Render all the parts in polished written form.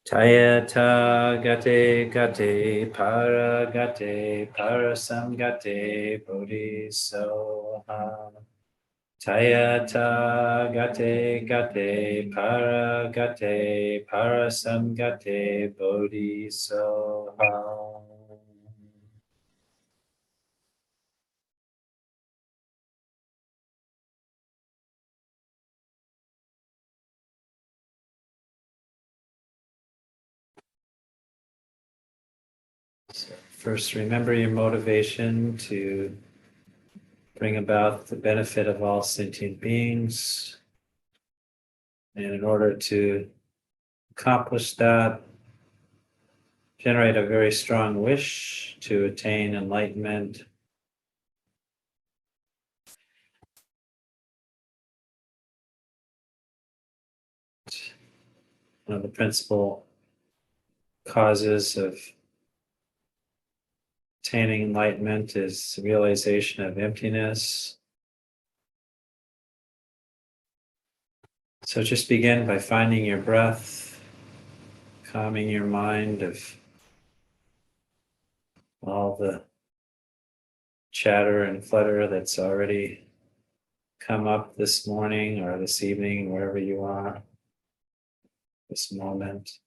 Tayata gate gate para gate parasam gate bodhisoha. Tayata gate gate para gate parasam gate bodhisoha. So first, remember your motivation to bring about the benefit of all sentient beings. And in order to accomplish that, generate a very strong wish to attain enlightenment. One of the principal causes of attaining enlightenment is the realization of emptiness. So just begin by finding your breath, calming your mind of all the chatter and flutter that's already come up this morning or this evening, wherever you are, this moment.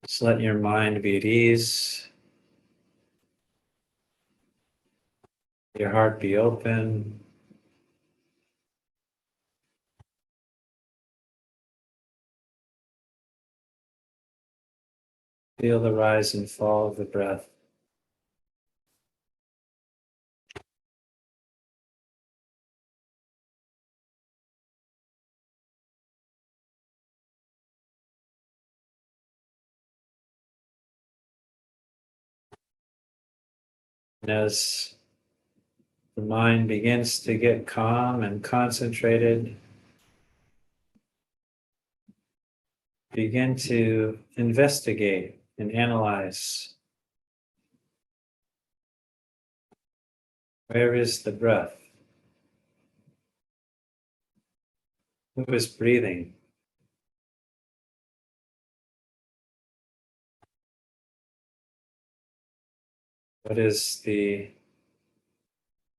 Just let your mind be at ease, your heart be open. Feel the rise and fall of the breath. And as the mind begins to get calm and concentrated, begin to investigate and analyze, where is the breath? Who is breathing? What is the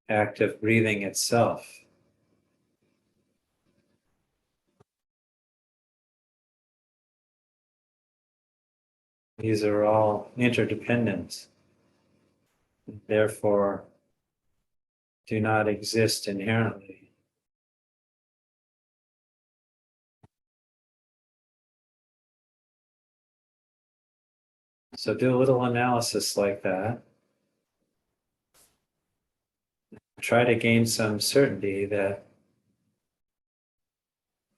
act of breathing itself? These are all interdependent, therefore do not exist inherently. So do a little analysis like that. Try to gain some certainty that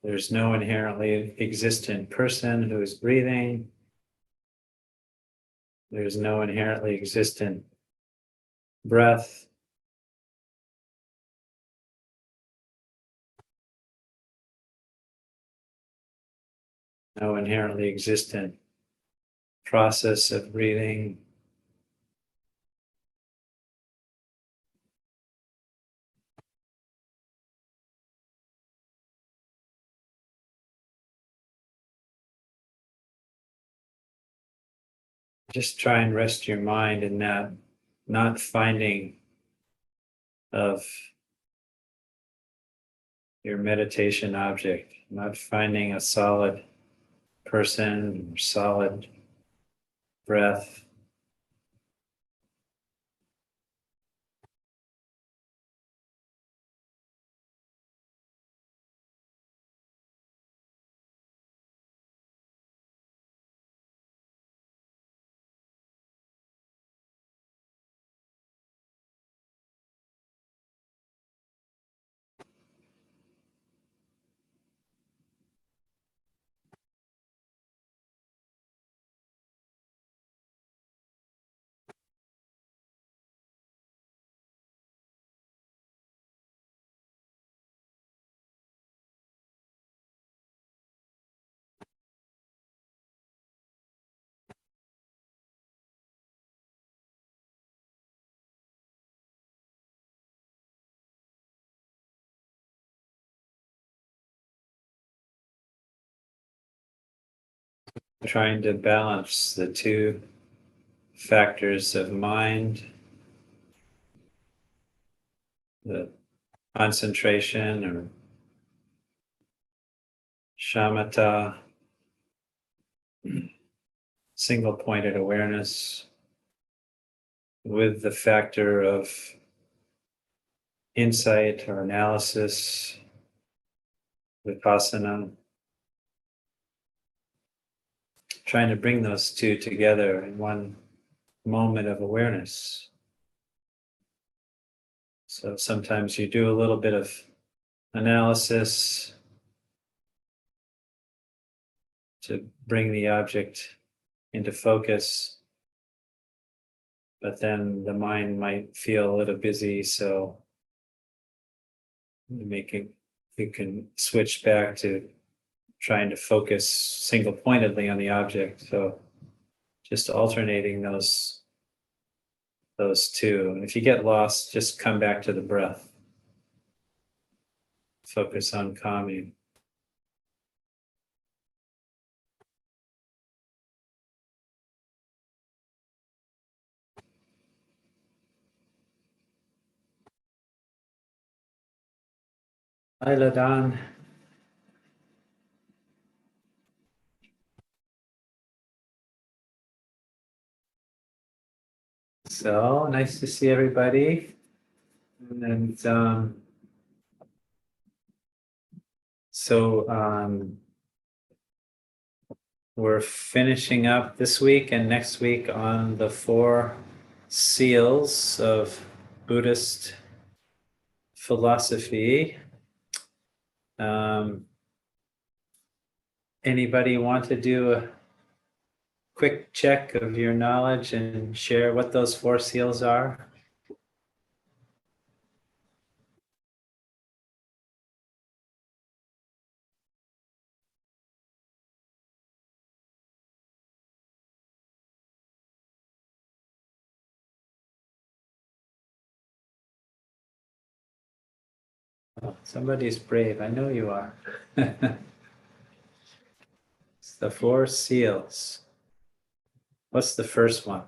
there's no inherently existent person who is breathing. There's no inherently existent breath. No inherently existent process of breathing. Just try and rest your mind in that not finding of your meditation object, not finding a solid person or solid breath. trying to balance the two factors of mind, the concentration or shamatha, single pointed awareness, with the factor of insight or analysis, vipassana, trying to bring those two together in one moment of awareness. So sometimes you do a little bit of analysis to bring the object into focus, but then the mind might feel a little busy, so you can switch back to trying to focus single-pointedly on the object. So just alternating those two. And if you get lost, just come back to the breath. Focus on calming. Hi, Ladan. So nice to see everybody. And we're finishing up this week and next week on the 4 seals of Buddhist philosophy. Anybody want to do a quick check of your knowledge and share what those 4 seals are? Oh, somebody's brave. I know you are. It's the 4 seals. What's the first one?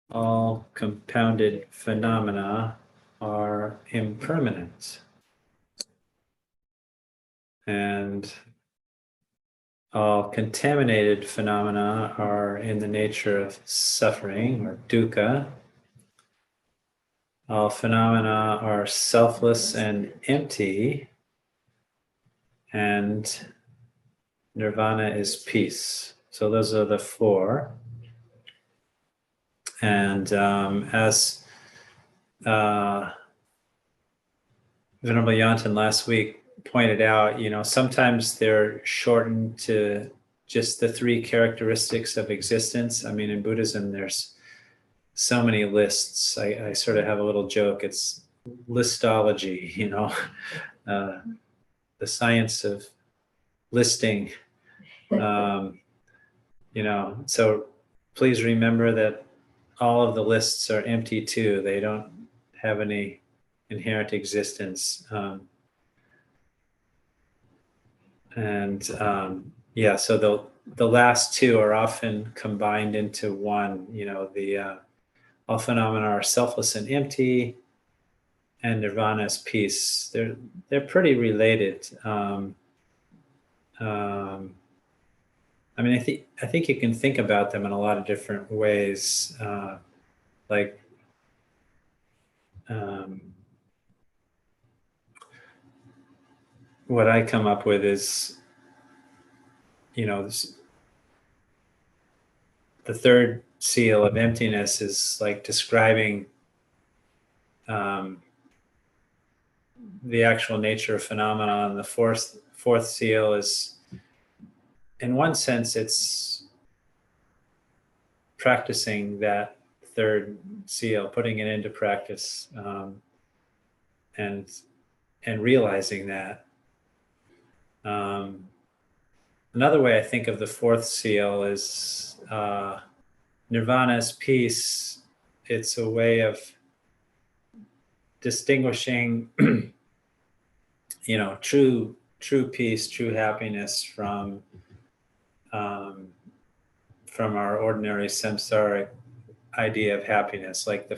All compounded phenomena are impermanent. And all contaminated phenomena are in the nature of suffering or dukkha. All phenomena are selfless and empty, and nirvana is peace. So those are the 4. And as Venerable Yantan last week pointed out, sometimes they're shortened to just the 3 characteristics of existence. I mean, in Buddhism, there's so many lists. I sort of have a little joke. It's listology, the science of listing. So please remember that all of the lists are empty too. They don't have any inherent existence. So the last 2 are often combined into one. All phenomena are selfless and empty, and nirvana is peace. They're pretty related. I mean, I think you can think about them in a lot of different ways. What I come up with is, the 3rd seal of emptiness is like describing the actual nature of phenomena, and the fourth seal is, in one sense, it's practicing that 3rd seal, putting it into practice, and realizing that. Another way I think of the 4th seal is nirvana is peace. It's a way of distinguishing, true peace, true happiness um, from our ordinary samsaric idea of happiness, like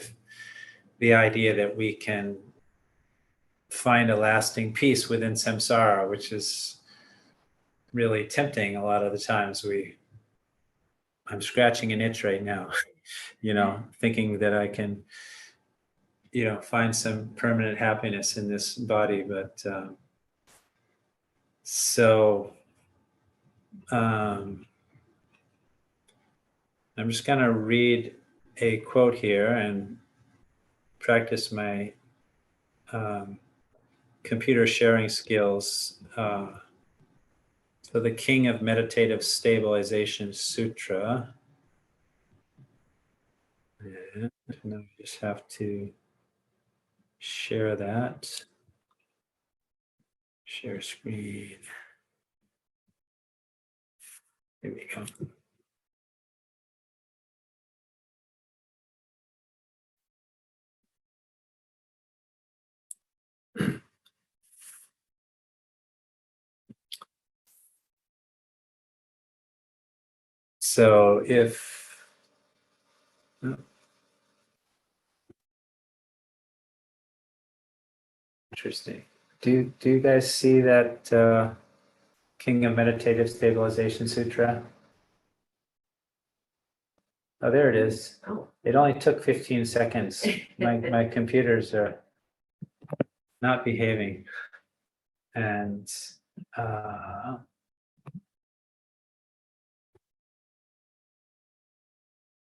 the idea that we can find a lasting peace within samsara, which is really tempting a lot of the times. I'm scratching an itch right now, thinking that I can, find some permanent happiness in this body. But so I'm just going to read a quote here and practice my computer sharing skills. So the King of Meditative Stabilization Sutra. And now we just have to share that. Share screen. Here we go. So if interesting. Do you guys see that King of Meditative Stabilization Sutra? Oh, there it is. Oh. It only took 15 seconds. My computers are not behaving. And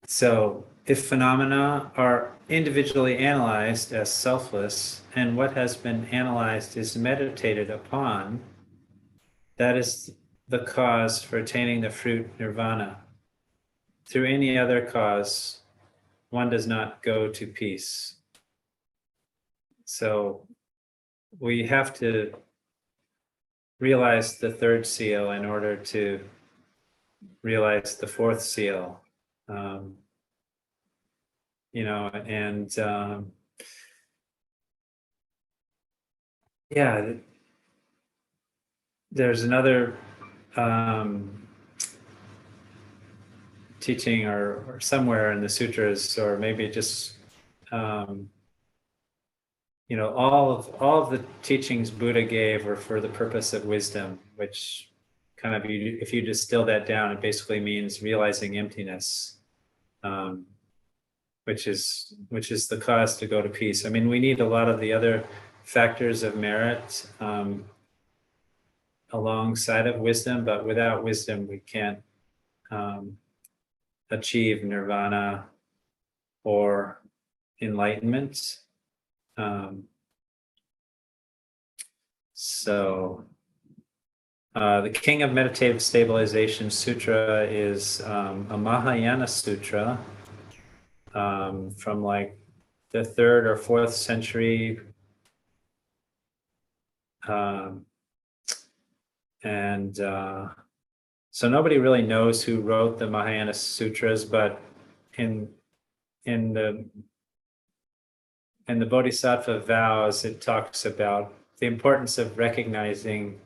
so if phenomena are individually analyzed as selfless, and what has been analyzed is meditated upon, that is the cause for attaining the fruit nirvana. Through any other cause, one does not go to peace. So we have to realize the third seal in order to realize the fourth seal. Yeah, there's another teaching or somewhere in the sutras, or maybe just all of the teachings Buddha gave were for the purpose of wisdom, which kind of, if you distill that down, it basically means realizing emptiness, which is the cause to go to peace. I mean, we need a lot of the other factors of merit alongside of wisdom, but without wisdom, we can't achieve nirvana or enlightenment. The King of Meditative Stabilization Sutra is a Mahayana sutra from like the 3rd or 4th century. So nobody really knows who wrote the Mahayana sutras, but in the Bodhisattva vows, it talks about the importance of recognizing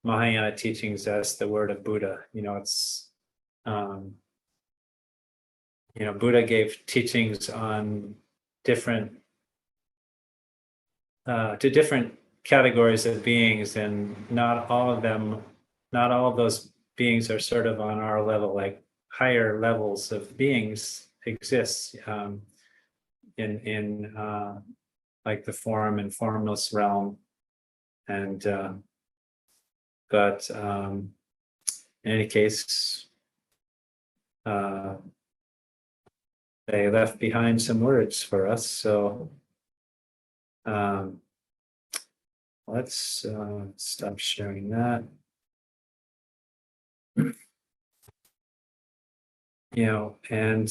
Mahayana teachings as the word of Buddha. Buddha gave teachings on different categories of beings, and not all of those beings are sort of on our level. Like higher levels of beings exist in like the form and formless realm, and but in any case, they left behind some words for us. So let's stop sharing that. And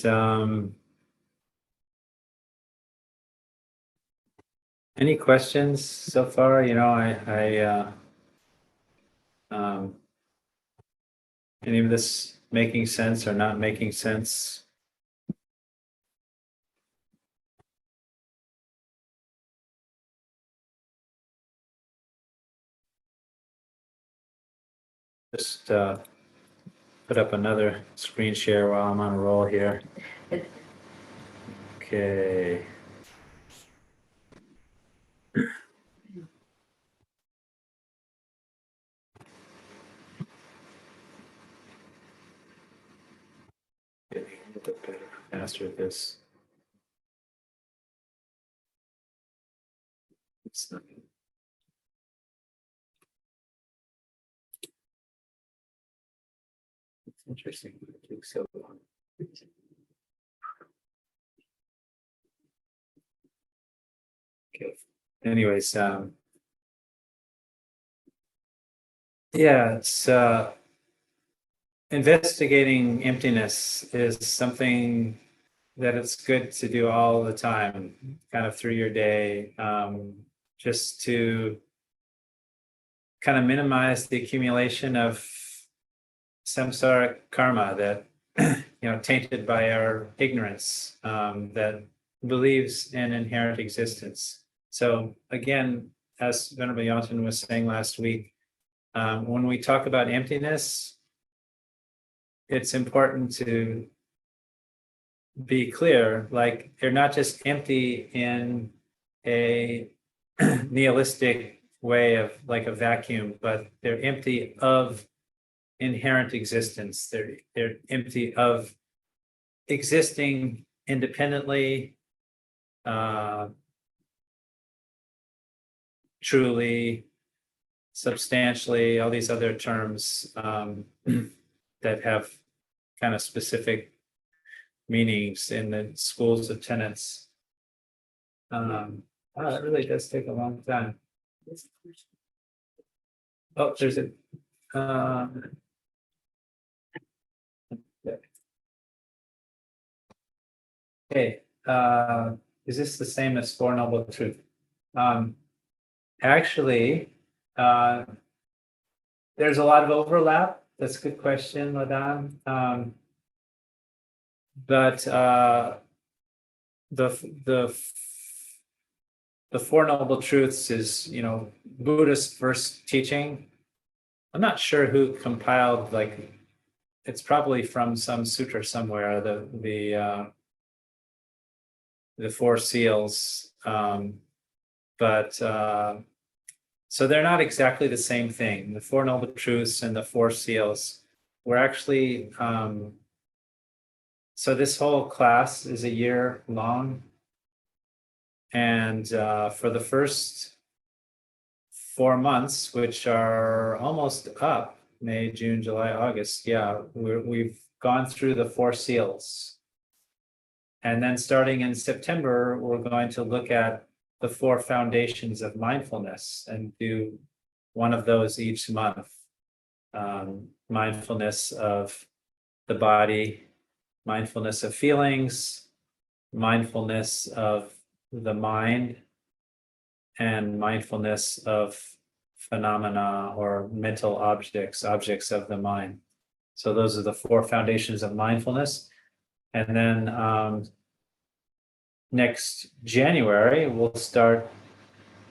any questions so far? Any of this making sense or not making sense? Just put up another screen share while I'm on a roll here. Okay. Getting a little bit better, faster at this. It's not. It's interesting. It takes so long. Okay. Anyways, yeah, it's investigating emptiness is something that it's good to do all the time, kind of through your day, just to kind of minimize the accumulation of samsara karma that tainted by our ignorance, that believes in inherent existence. So again, as Venerable Yonton was saying last week, when we talk about emptiness, it's important to be clear, like they're not just empty in a nihilistic way of like a vacuum, but they're empty of inherent existence. They're empty of existing independently, truly, substantially, all these other terms that have kind of specific meanings in the schools of tenets. It really does take a long time. Oh, there's a okay. Is this the same as Four Noble Truth? Actually, there's a lot of overlap. That's a good question, Madame. But the Four Noble Truths is, Buddhist first teaching. I'm not sure who compiled, like, it's probably from some sutra somewhere, the Four Seals. But so they're not exactly the same thing. The Four Noble Truths and the Four Seals were actually, so this whole class is a year long. And for the first 4 months, which are almost up, May, June, July, August, we've gone through the Four Seals. And then starting in September, we're going to look at the four foundations of mindfulness and do one of those each month. Mindfulness of the body, mindfulness of feelings, mindfulness of the mind, and mindfulness of phenomena or mental objects of the mind. So those are the four foundations of mindfulness. And then next January, we'll start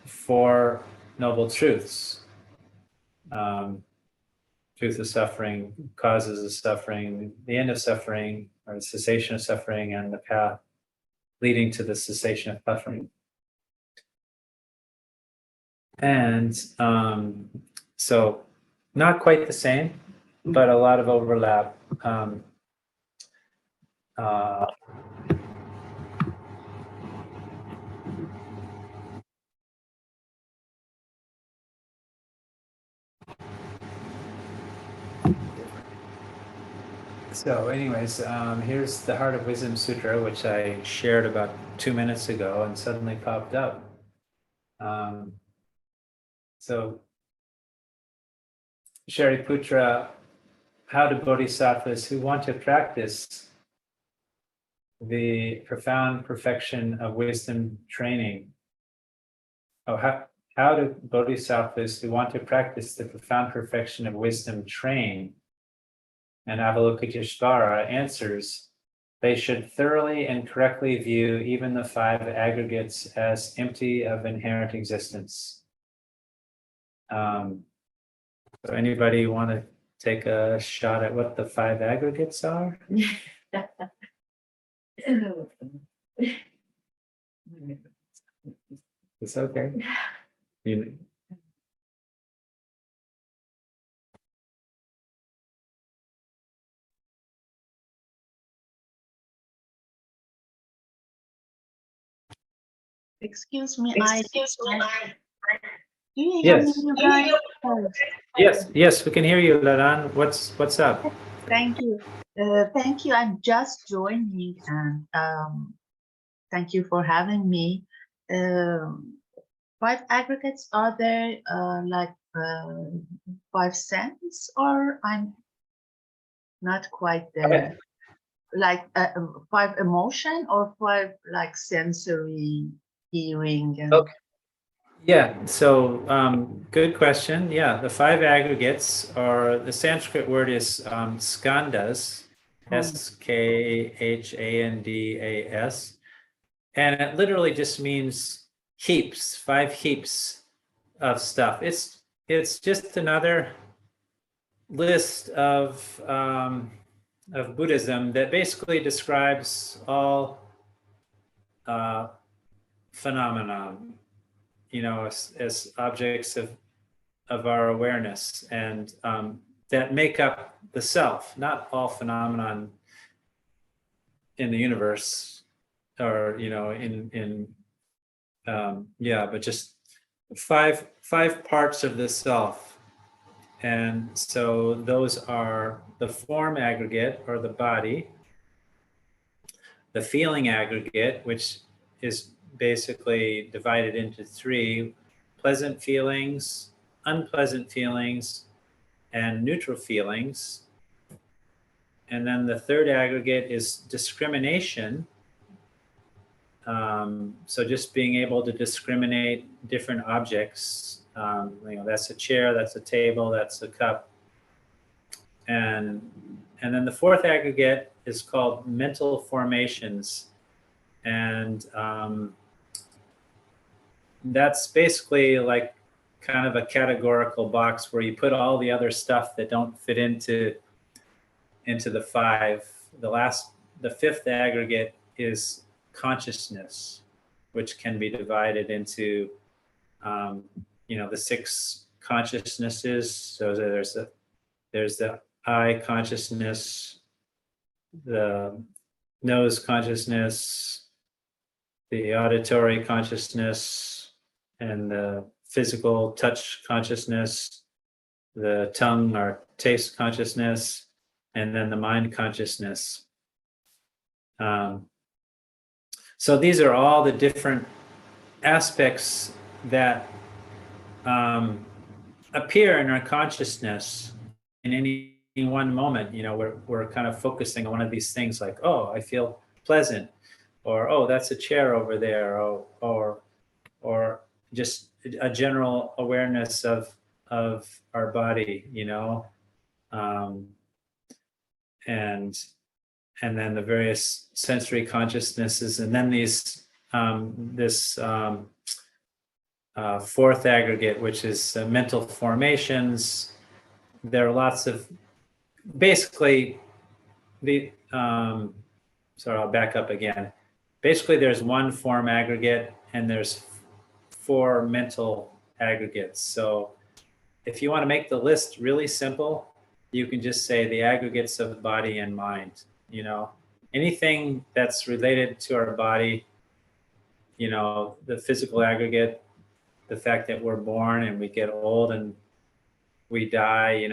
Four Noble Truths. Truth of suffering, causes of suffering, the end of suffering, or the cessation of suffering, and the path leading to the cessation of suffering. And so not quite the same, but a lot of overlap. So anyways, here's the Heart of Wisdom Sutra, which I shared about 2 minutes ago and suddenly popped up. So Shariputra, how do bodhisattvas who want to practice the profound perfection of wisdom training, how do bodhisattvas who want to practice the profound perfection of wisdom train? And Avalokiteshvara answers, they should thoroughly and correctly view even the five aggregates as empty of inherent existence. So anybody want to take a shot at what the 5 aggregates are? It's okay. You, Excuse me, do you hear me, yes, you guys? Oh, yes, we can hear you, Laran. What's up? thank you. Thank you. I'm just joining, and thank you for having me. Um, 5 aggregates, are there like 5 cents, or I'm not quite there? Like 5 emotion, or 5 like sensory, hearing, and Okay. Yeah, so good question. Yeah, the 5 aggregates are, the Sanskrit word is skandhas, skhandas, and it literally just means heaps, 5 heaps of stuff. It's just another list of Buddhism that basically describes all uh, phenomenon, as objects of our awareness, and that make up the self, not all phenomenon in the universe, or but just five parts of the self. And so those are the form aggregate, or the body, the feeling aggregate, which is basically divided into 3: pleasant feelings, unpleasant feelings, and neutral feelings. And then the third aggregate is discrimination. So just being able to discriminate different objects. That's a chair, that's a table, that's a cup. And then the fourth aggregate is called mental formations. And that's basically like kind of a categorical box where you put all the other stuff that don't fit into the 5. The fifth aggregate is consciousness, which can be divided into the 6 consciousnesses. So there's the eye consciousness, the nose consciousness, the auditory consciousness, and the physical touch consciousness, the tongue or taste consciousness, and then the mind consciousness. So these are all the different aspects that appear in our consciousness in any one moment. We're kind of focusing on one of these things, like, oh, I feel pleasant, or oh, that's a chair over there, or just a general awareness of our body, and then the various sensory consciousnesses, and then this fourth aggregate, which is mental formations. There are lots of, basically, sorry, I'll back up again. Basically, there's one form aggregate, and there's 4 mental aggregates. So if you want to make the list really simple, you can just say the aggregates of body and mind. Anything that's related to our body, the physical aggregate, the fact that we're born and we get old and we die,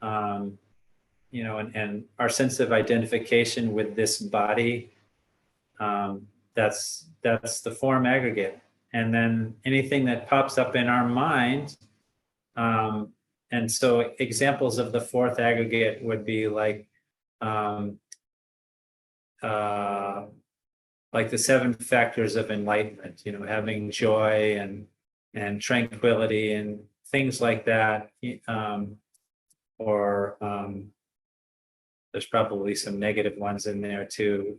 and our sense of identification with this body, that's the form aggregate. And then anything that pops up in our mind, and so examples of the fourth aggregate would be like the 7 factors of enlightenment, having joy and tranquility and things like that. Or there's probably some negative ones in there too.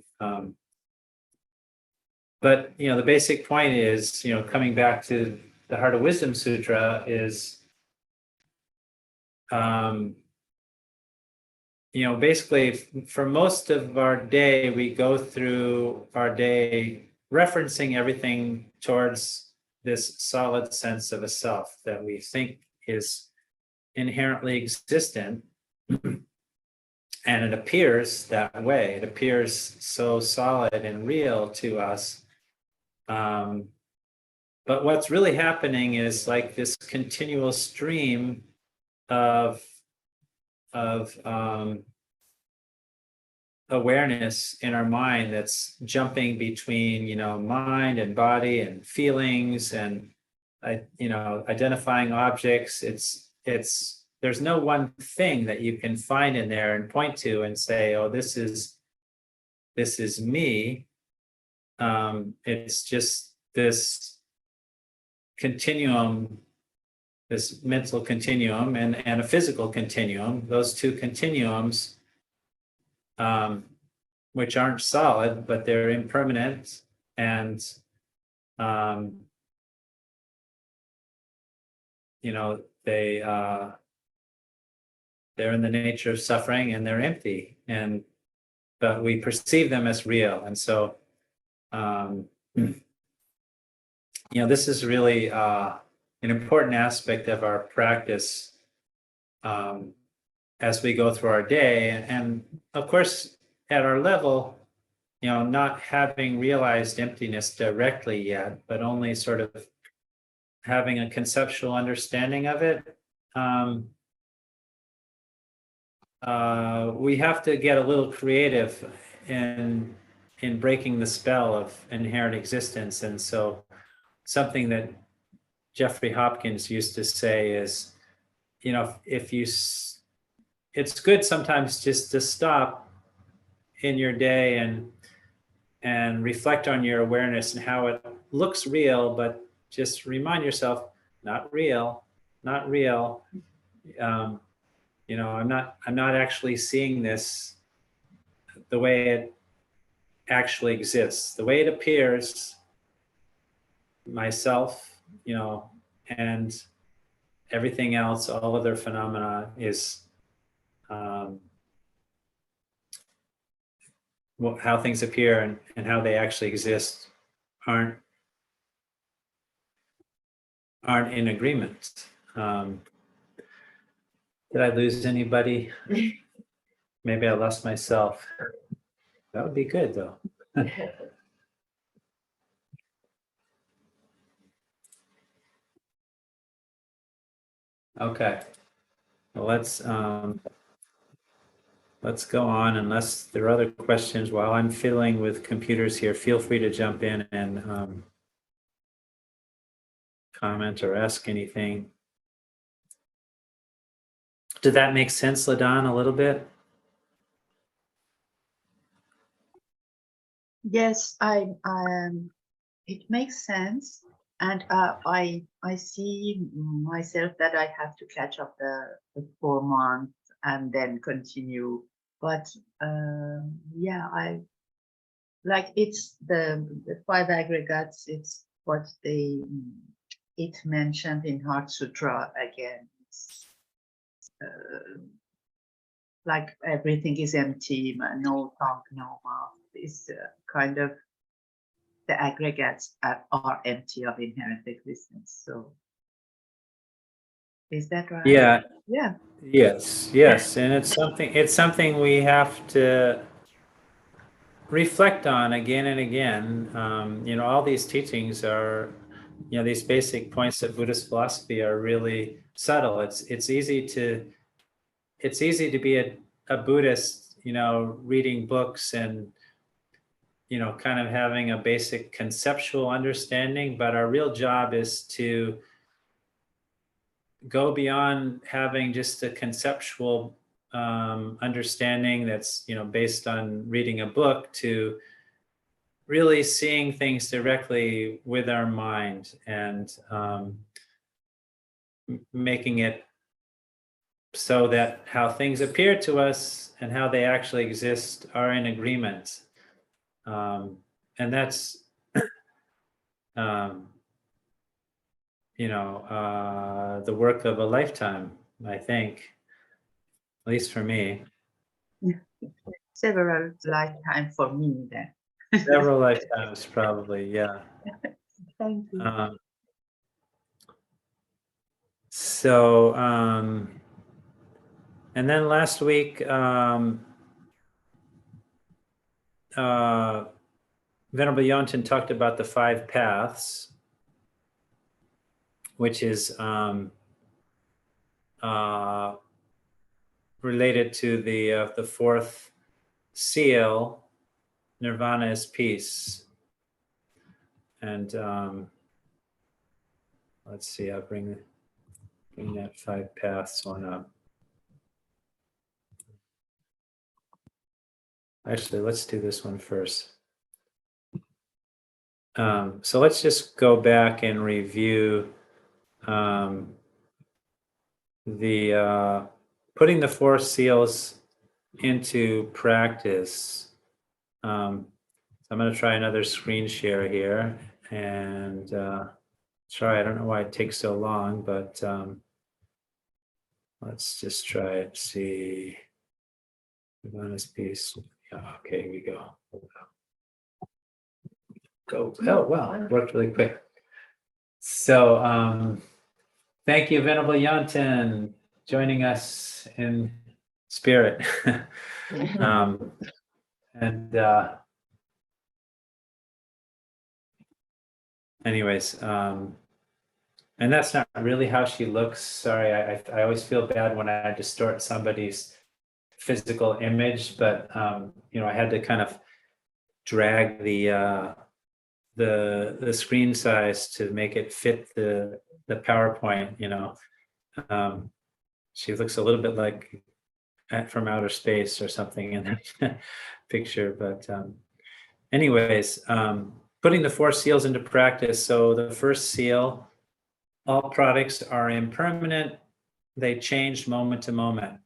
But the basic point is, coming back to the Heart of Wisdom Sutra, is basically for most of our day, we go through our day referencing everything towards this solid sense of a self that we think is inherently existent. And it appears that way. It appears so solid and real to us. But what's really happening is like this continual stream of awareness in our mind that's jumping between mind and body and feelings and identifying objects. It's there's no one thing that you can find in there and point to and say, oh, this is me. It's just this continuum, this mental continuum and a physical continuum, those two continuums, which aren't solid, but they're impermanent and they're in the nature of suffering and they're empty, but we perceive them as real. And so this is really an important aspect of our practice as we go through our day. And of course, at our level, not having realized emptiness directly yet, but only sort of having a conceptual understanding of it, we have to get a little creative in breaking the spell of inherent existence. And so something that Jeffrey Hopkins used to say is, it's good sometimes just to stop in your day and reflect on your awareness and how it looks real, but just remind yourself, not real, not real. I'm not actually seeing this the way it actually exists, the way it appears, myself, and everything else, all other phenomena is how things appear and how they actually exist aren't in agreement. Did I lose anybody? Maybe I lost myself. That would be good, though. Okay. Well, let's go on. Unless there are other questions while I'm fiddling with computers here, feel free to jump in and comment or ask anything. Did that make sense, LaDon, a little bit? Yes, it makes sense, and I see myself that I have to catch up the 4 months and then continue. But yeah, I like it's the 5 aggregates. It's what it mentioned in Heart Sutra again. It's like everything is empty, no tongue, no mouth. It's kind of the aggregates are empty of inherent existence. So is that right? Yeah. Yeah. Yes. And it's something we have to reflect on again and again. All these teachings are, these basic points of Buddhist philosophy are really subtle. It's easy to be a Buddhist, reading books and kind of having a basic conceptual understanding, but our real job is to go beyond having just a conceptual understanding that's based on reading a book to really seeing things directly with our mind and making it so that how things appear to us and how they actually exist are in agreement. And that's the work of a lifetime, I think, at least for me. Several lifetime for me then. Several lifetimes, probably, yeah. Thank you. So, and then last week, Venerable Yonton talked about the 5 paths, which is related to the 4th seal, Nirvana is peace. And let's see, I'll bring that 5 paths one up. Actually, let's do this one first. So let's just go back and review the putting the 4 seals into practice. So I'm going to try another screen share here, and sorry, I don't know why it takes so long, but let's just try it. See, Nirvana's peace. Yeah, okay, here we go. Go. Oh, wow, it worked really quick. So, thank you, Venerable Yonton, joining us in spirit. And anyways, and that's not really how she looks. Sorry, I always feel bad when I distort somebody's physical image, but you know, I had to kind of drag the screen size to make it fit the PowerPoint. You know, she looks a little bit like from outer space or something in that picture. But anyways, putting the 4 seals into practice. So the first seal, all products are impermanent. They change moment to moment.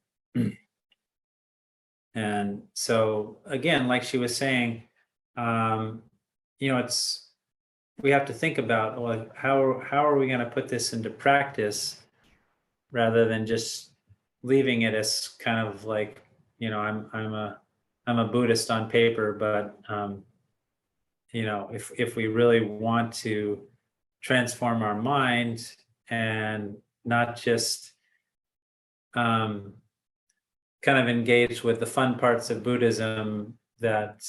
And so again, like she was saying, you know, we have to think about, well, how are we going to put this into practice rather than just leaving it as kind of like, you know, I'm a Buddhist on paper, but you know, if we really want to transform our mind and not just kind of engage with the fun parts of Buddhism that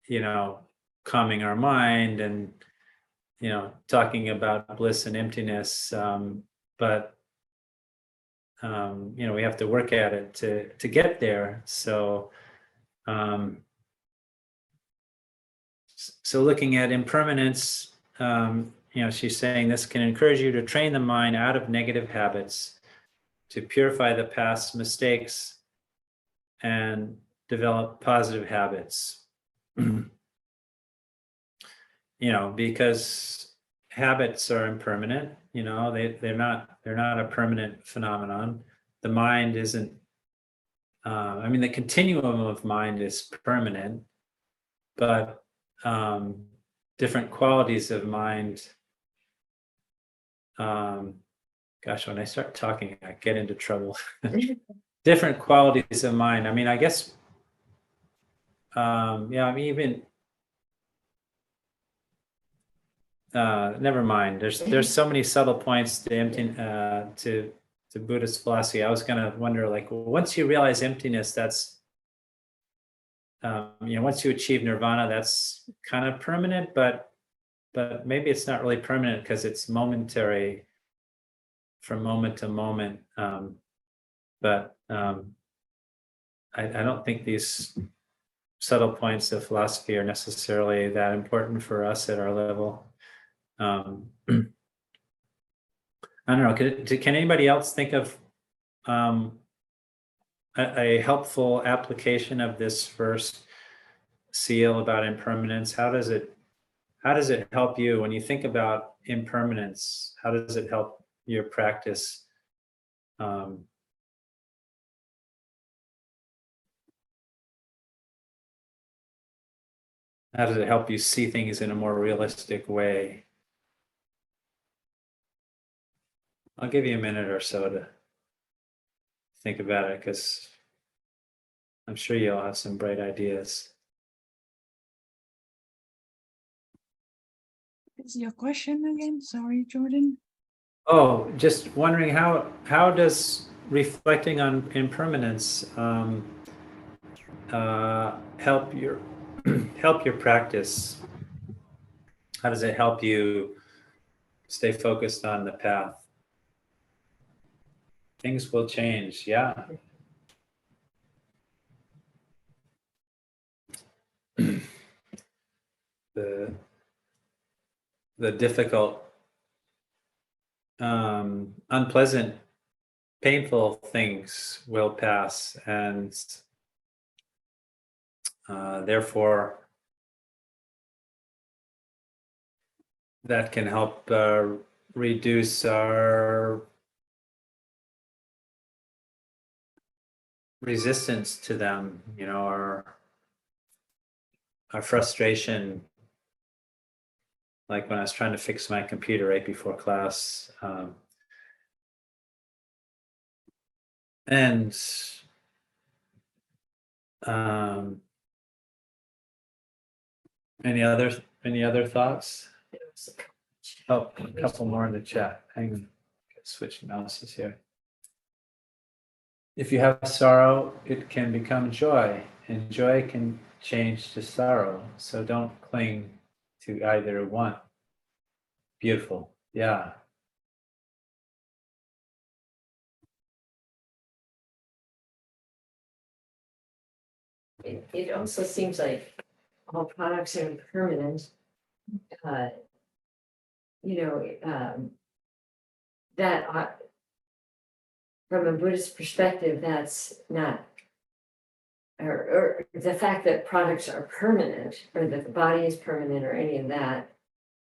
you know, calming our mind and, you know, talking about bliss and emptiness, but you know, we have to work at it to get there. So so looking at impermanence, you know, she's saying this can encourage you to train the mind out of negative habits, to purify the past mistakes and develop positive habits. You know, because habits are impermanent, you know, they're not a permanent phenomenon. The mind isn't, I mean, the continuum of mind is permanent, but different qualities of mind, gosh, when I start talking, I get into trouble. Different qualities of mind. I mean, I guess, yeah, I mean, even, never mind. There's so many subtle points to to Buddhist philosophy. I was gonna wonder, like, well, once you realize emptiness, that's you know, once you achieve nirvana, that's kind of permanent, but maybe it's not really permanent because it's momentary from moment to moment. But I don't think these subtle points of philosophy are necessarily that important for us at our level. I don't know. Can anybody else think of a helpful application of this first seal about impermanence? How does it help you when you think about impermanence? How does it help your practice? How does it help you see things in a more realistic way? I'll give you a minute or so to think about it, because I'm sure you'll have some bright ideas. Is your question again? Sorry, Jordan. Oh, just wondering how does reflecting on impermanence help your help your practice? How does it help you stay focused on the path? Things will change, yeah. The difficult, unpleasant, painful things will pass, and therefore that can help reduce our resistance to them, our frustration. Like when I was trying to fix my computer right before class, and any other thoughts? Oh, a couple more in the chat. Hang on, switch mouses here. If you have sorrow, it can become joy, and joy can change to sorrow. So don't cling to either one. Beautiful. Yeah. It also seems like all products are impermanent. That from a Buddhist perspective, that's not, or the fact that products are permanent, or that the body is permanent, or any of that,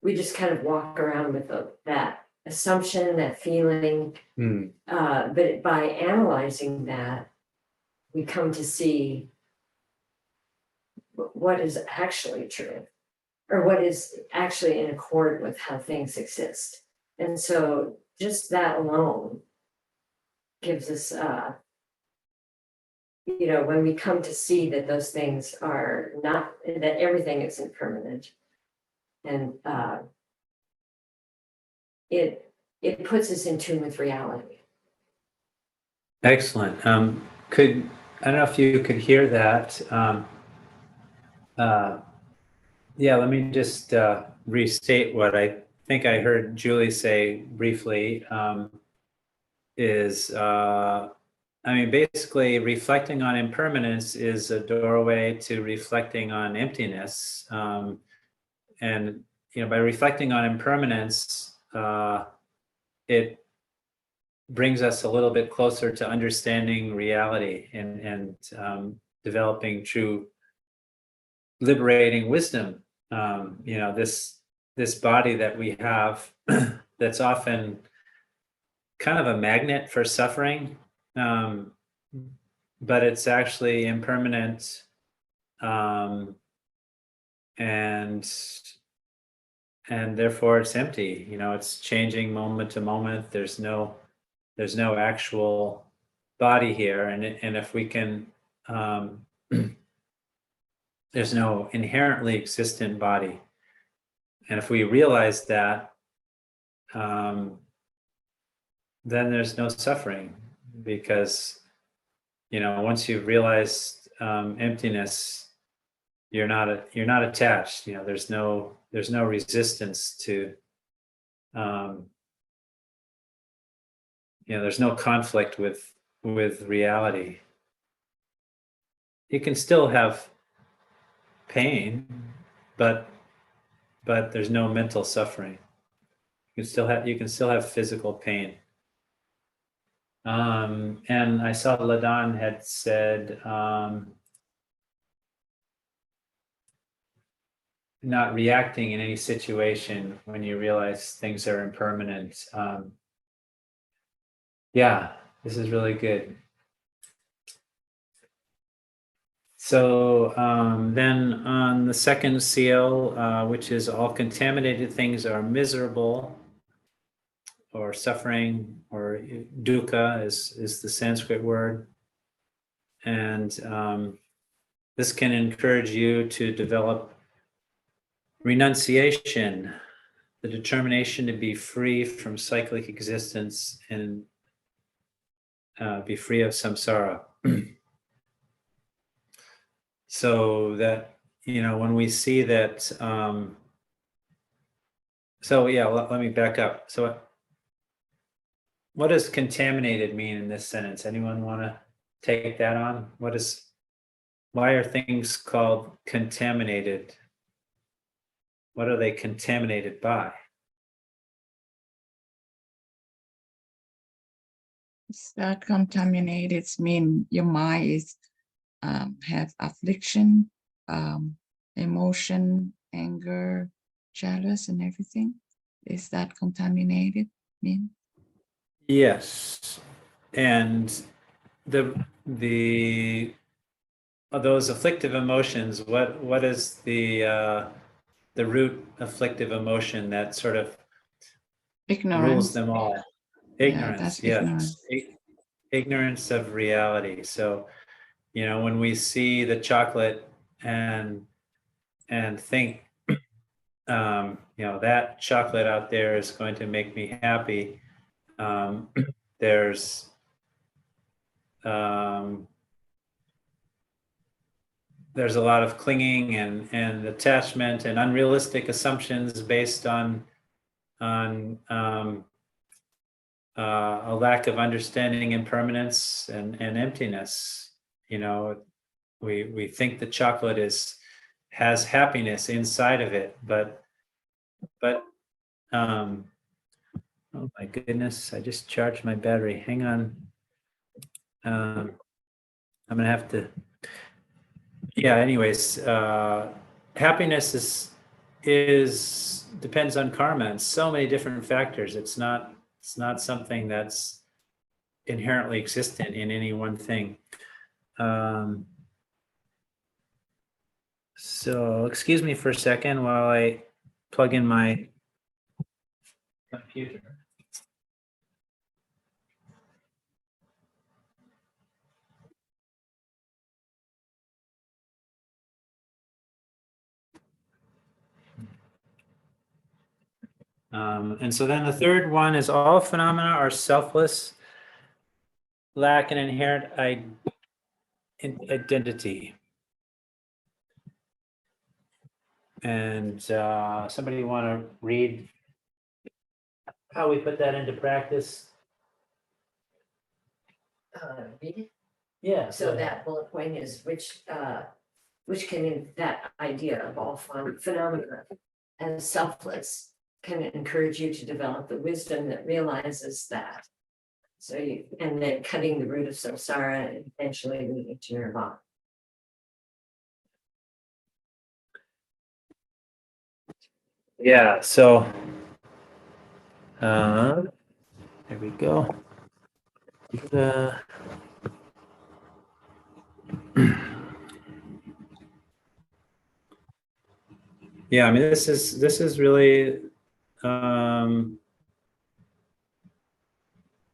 we just kind of walk around with that assumption, that feeling. But by analyzing that, we come to see what is actually true, or what is actually in accord with how things exist. And so just that alone gives us, when we come to see that those things are not, that everything is impermanent, and it puts us in tune with reality. Excellent. I don't know if you could hear that. Yeah, let me just restate what I think I heard Julie say briefly. Basically, reflecting on impermanence is a doorway to reflecting on emptiness. And by reflecting on impermanence, it brings us a little bit closer to understanding reality and developing true liberating wisdom. This body that we have that's often kind of a magnet for suffering, but it's actually impermanent, and therefore it's empty. It's changing moment to moment. There's no actual body here, and if we can, there's no inherently existent body, and if we realize that, then there's no suffering, because once you've realized emptiness, you're not attached. There's no resistance to, there's no conflict with reality. You can still have pain, but there's no mental suffering. You can still have physical pain. And I saw Ladan had said, not reacting in any situation when you realize things are impermanent. Yeah, this is really good. So then on the second seal, which is all contaminated things are miserable. or suffering, or dukkha is the Sanskrit word. And this can encourage you to develop renunciation, the determination to be free from cyclic existence and be free of samsara. So that, when we see that, so yeah, let me back up. So what does contaminated mean in this sentence? Anyone want to take that on? Why are things called contaminated? What are they contaminated by? Is that contaminated mean your mind is have affliction, emotion, anger, jealous, and everything? Is that contaminated mean? Yes, and those afflictive emotions. What is the root afflictive emotion that sort of rules Ignorance. them all? Yeah, that's Ignorance, yes. ignorance. Ignorance of reality. So, when we see the chocolate and think, that chocolate out there is going to make me happy. There's there's a lot of clinging and attachment and unrealistic assumptions based on a lack of understanding impermanence and emptiness. We think the chocolate has happiness inside of it, but oh my goodness, I just charged my battery. Hang on. I'm gonna have to. Yeah. Anyways, happiness is depends on karma and so many different factors. It's not something that's inherently existent in any one thing. So excuse me for a second while I plug in my computer. And so then the third one is all phenomena are selfless, lack an inherent identity. And somebody want to read how we put that into practice? Read it. Yeah. So that bullet point is which can, that idea of all phenomena as selfless can encourage you to develop the wisdom that realizes that. So and then cutting the root of samsara and eventually leading to nirvana. Yeah. So there we go. Yeah, I mean, this is really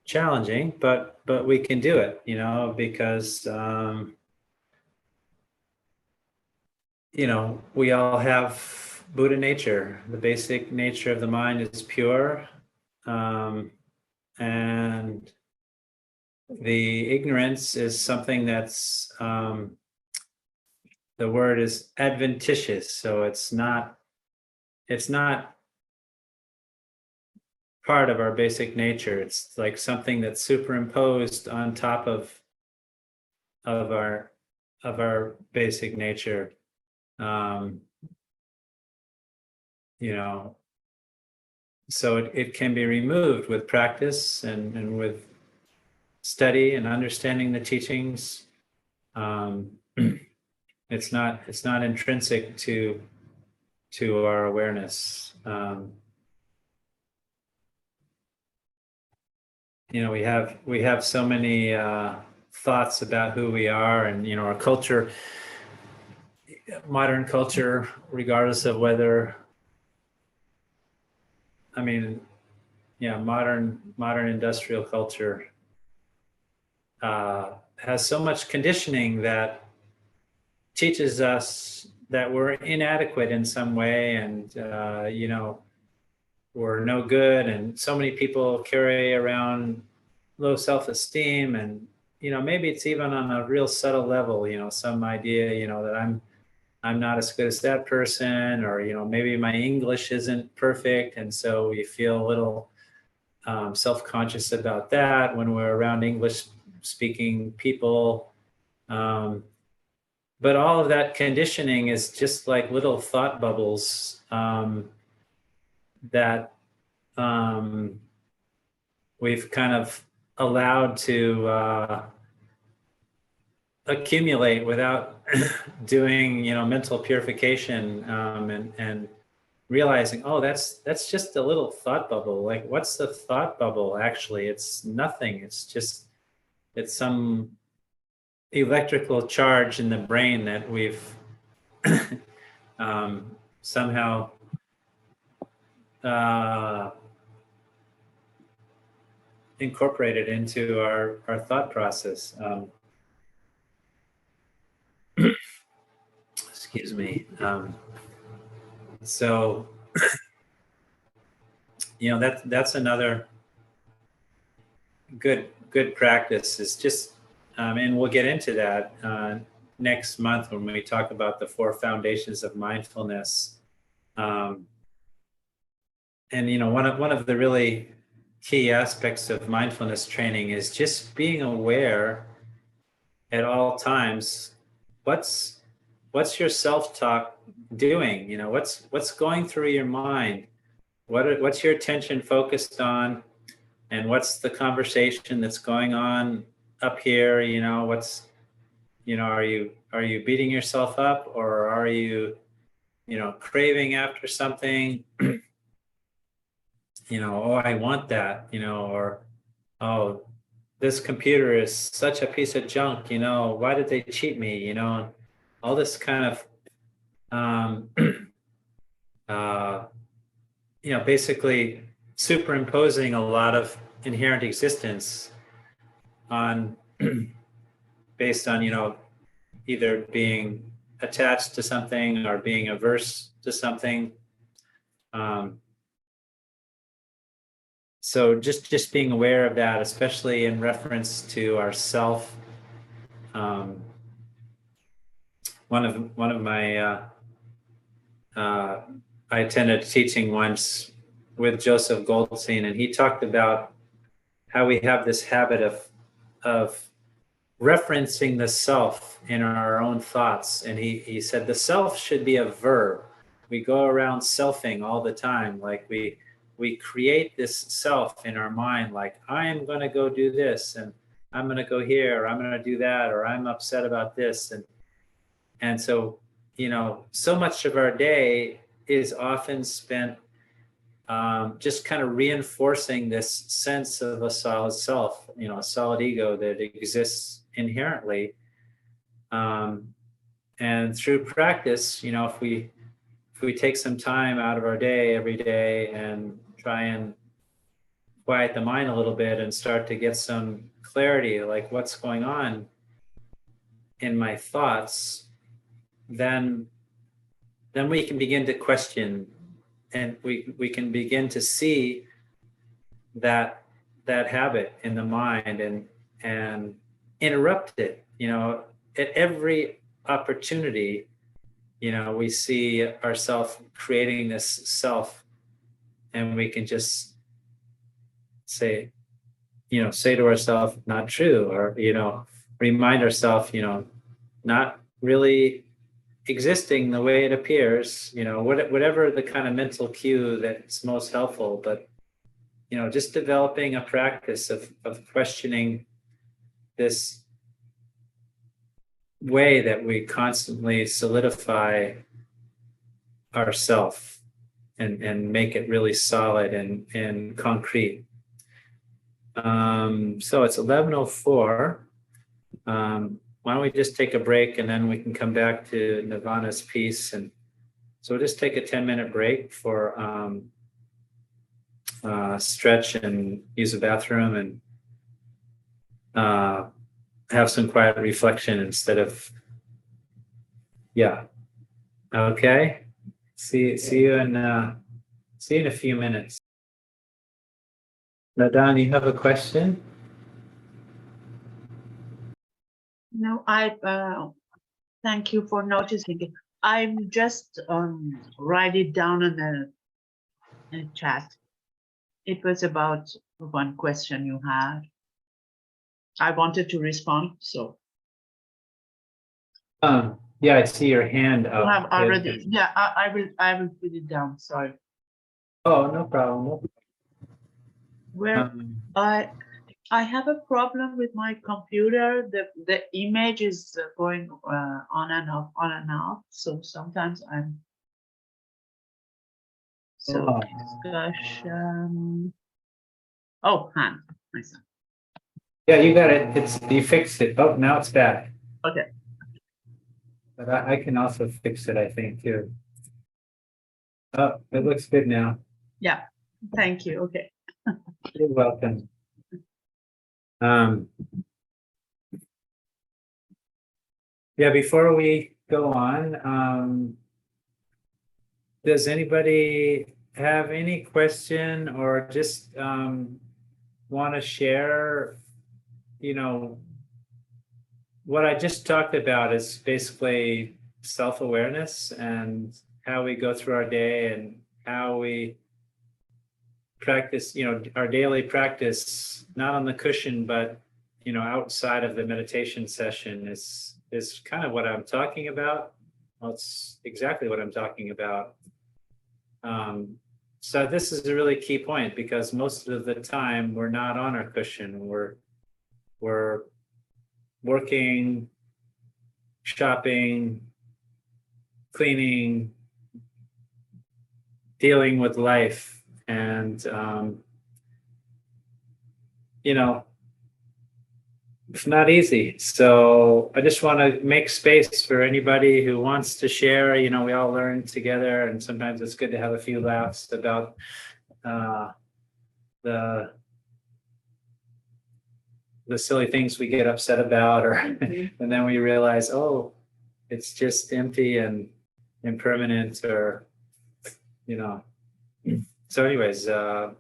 challenging, but we can do it, because we all have Buddha nature. The basic nature of the mind is pure, and the ignorance is something that's the word is adventitious, so it's not part of our basic nature. It's like something that's superimposed on top of our basic nature. So it can be removed with practice and with study and understanding the teachings. It's not intrinsic to our awareness. We have so many thoughts about who we are, and our culture, modern culture, regardless of whether, modern industrial culture has so much conditioning that teaches us that we're inadequate in some way, and we're no good, and so many people carry around low self-esteem, and maybe it's even on a real subtle level, some idea that I'm not as good as that person, or maybe my English isn't perfect, and so we feel a little self-conscious about that when we're around English speaking people. But all of that conditioning is just like little thought bubbles that we've kind of allowed to accumulate without doing mental purification, and realizing, oh, that's just a little thought bubble. Like, what's the thought bubble? Actually, it's nothing. It's some electrical charge in the brain that we've somehow incorporated into our thought process. Excuse me. So that's another good practice, is just and we'll get into that next month when we talk about the 4 foundations of mindfulness. And one of the really key aspects of mindfulness training is just being aware at all times. What's your self-talk doing? What's going through your mind? What's your attention focused on? And what's the conversation that's going on up here? Are you beating yourself up, or are you craving after something? Oh, I want that, or, oh, this computer is such a piece of junk, why did they cheat me? All this kind of basically superimposing a lot of inherent existence on based on either being attached to something or being averse to something. So just being aware of that, especially in reference to ourself. One of my I attended a teaching once with Joseph Goldstein, and he talked about how we have this habit of referencing the self in our own thoughts. And he said the self should be a verb. We go around selfing all the time. Like we create this self in our mind, like, I am going to go do this, and I'm going to go here, or I'm going to do that, or I'm upset about this. And so, so much of our day is often spent just kind of reinforcing this sense of a solid self, a solid ego that exists inherently. And through practice, if we take some time out of our day every day and try and quiet the mind a little bit and start to get some clarity, like what's going on in my thoughts, then we can begin to question, and we can begin to see that habit in the mind and interrupt it. At every opportunity, we see ourselves creating this self, and we can just say to ourselves, not true, or remind ourselves, not really existing the way it appears, whatever the kind of mental cue that's most helpful. But just developing a practice of questioning this way that we constantly solidify ourself and make it really solid and concrete. So it's 11:04. Why don't we just take a break, and then we can come back to Nirvana's piece. And so we'll just take a 10-minute break for stretch and use a bathroom and have some quiet reflection instead of, yeah. Okay. See you in a few minutes. Nadan, you have a question? No, thank you for noticing it. I'm just write it down in the chat. It was about one question you had. I wanted to respond, so Yeah, I see your hand you up. have already. Yeah, I will put it down. Sorry. Oh, no problem. Where I have a problem with my computer. The image is going on and off, on and off. So sometimes I'm. So discussion. Oh, hand. Nice. Yeah, you got it. You fixed it. Oh, now it's back. Okay. But I can also fix it, I think, too. Oh, it looks good now. Yeah. Thank you. Okay. You're welcome. Yeah, before we go on, does anybody have any question or just want to share, what I just talked about is basically self-awareness and how we go through our day and how we practice, our daily practice, not on the cushion, but, outside of the meditation session is kind of what I'm talking about. Well, it's exactly what I'm talking about. So this is a really key point because most of the time we're not on our cushion. We're working, shopping, cleaning, dealing with life, and it's not easy. So I just want to make space for anybody who wants to share. We all learn together, and sometimes it's good to have a few laughs about the silly things we get upset about, or and then we realize, oh, it's just empty and impermanent, or So anyways,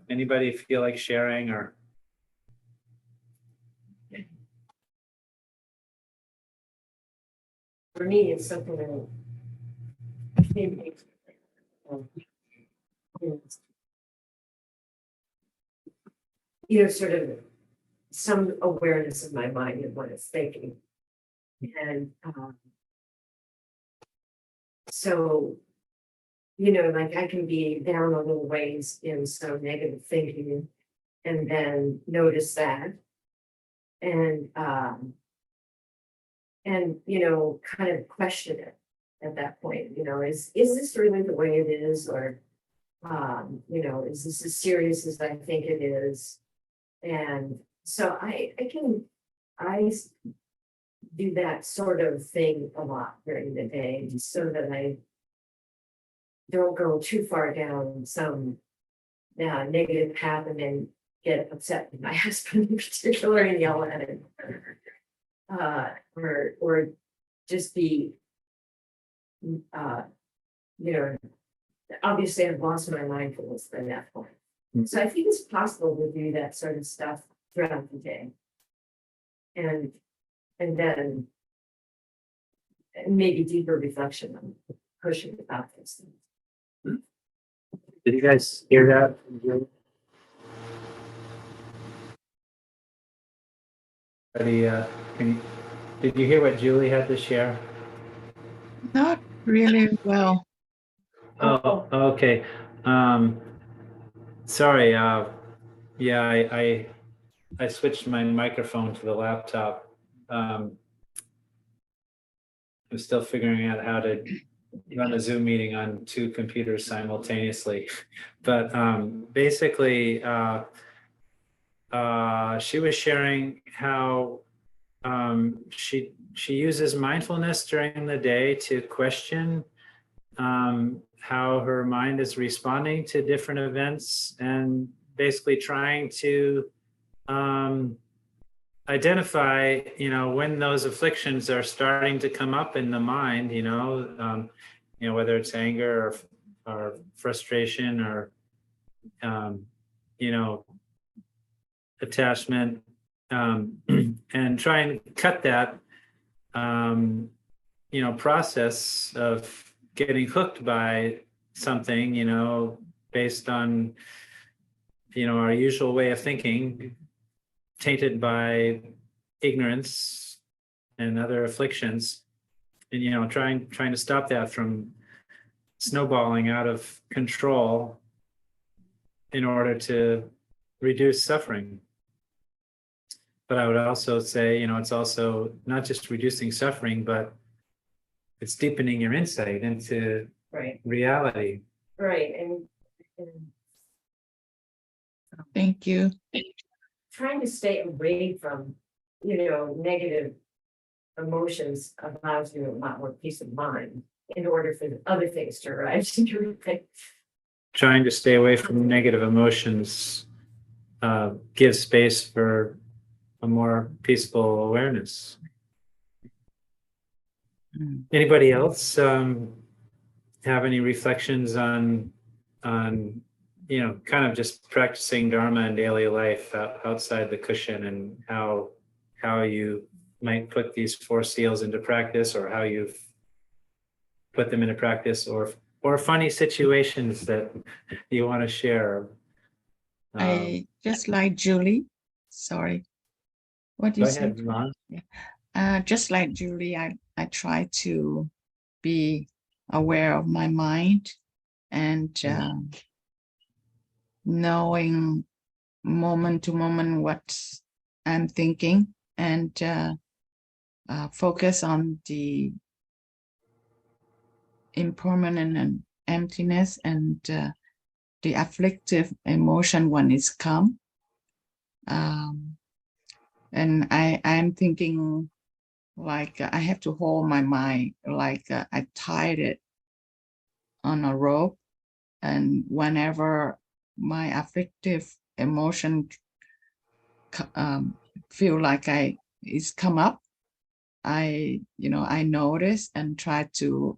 anybody feel like sharing or? For me, it's something that maybe sort of some awareness of my mind and what it's thinking. And so, like I can be down a little ways in some negative thinking and then notice that and kind of question it at that point. Is this really the way it is, or is this as serious as I think it is? And so I do that sort of thing a lot during the day, just so that I don't go too far down some negative path and then get upset with my husband in particular and yell at him, or just be, obviously I've lost my mindfulness by that point. So I think it's possible to do that sort of stuff throughout the day. And then maybe deeper reflection on pushing about those things. Did you guys hear that? Did you hear what Julie had to share? Not really well. Oh, okay. Sorry. Yeah, I switched my microphone to the laptop. I'm still figuring out how to run a Zoom meeting on two computers simultaneously. But basically, she was sharing how she uses mindfulness during the day to question how her mind is responding to different events, and basically trying to identify, when those afflictions are starting to come up in the mind, whether it's anger or frustration or, attachment, and try and cut that, process of getting hooked by something, based on, our usual way of thinking, tainted by ignorance and other afflictions, and trying to stop that from snowballing out of control in order to reduce suffering. But I would also say, it's also not just reducing suffering, but it's deepening your insight into Right, reality. right, and Thank you. trying to stay away from, negative emotions allows you a lot more peace of mind in order for the other things to arise in your life. Trying to stay away from negative emotions gives space for a more peaceful awareness. Mm. Anybody else have any reflections on kind of just practicing Dharma in daily life outside the cushion, and how you might put these 4 seals into practice, or how you've put them into practice, or funny situations that you want to share? I just like Julie. Sorry. What do Go you say? ahead, Ron. Just like Julie, I try to be aware of my mind and knowing moment to moment what I'm thinking, and focus on the impermanent and emptiness and the afflictive emotion when it's come. And I'm thinking like I have to hold my mind, like I tied it on a rope, and whenever my afflictive emotion feel like it's come up, I notice and try to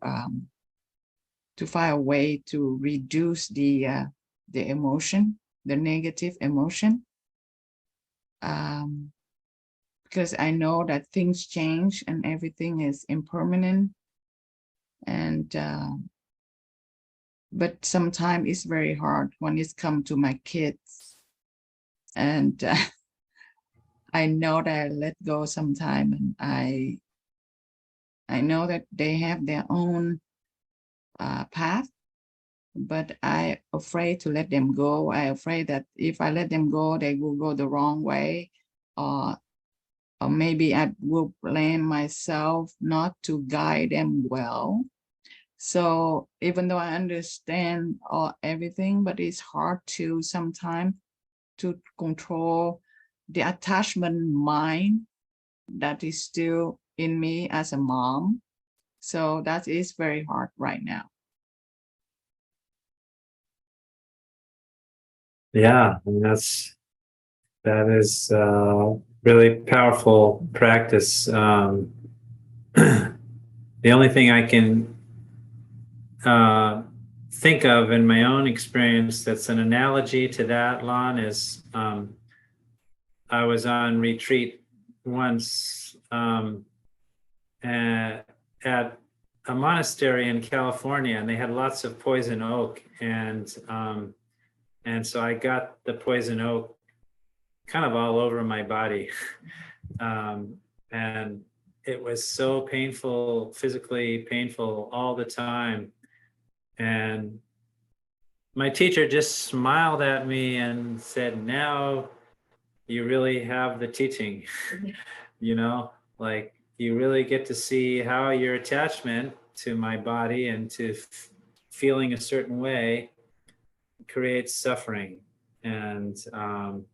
find a way to reduce the emotion, the negative emotion, because I know that things change and everything is impermanent, and but sometimes it's very hard when it's come to my kids, and I know that I let go sometime, and I know that they have their own path, but I'm afraid to let them go. I'm afraid that if I let them go, they will go the wrong way, or maybe I will blame myself not to guide them well. So even though I understand everything, but it's hard to sometimes to control the attachment mind that is still in me as a mom. So that is very hard right now. Yeah, and that is really powerful practice. The only thing I can think of in my own experience that's an analogy to that, Lon, is I was on retreat once at a monastery in California, and they had lots of poison oak, and so I got the poison oak kind of all over my body. And it was so painful, physically painful all the time. And my teacher just smiled at me and said, "Now you really have the teaching." Like you really get to see how your attachment to my body and to feeling a certain way creates suffering. And and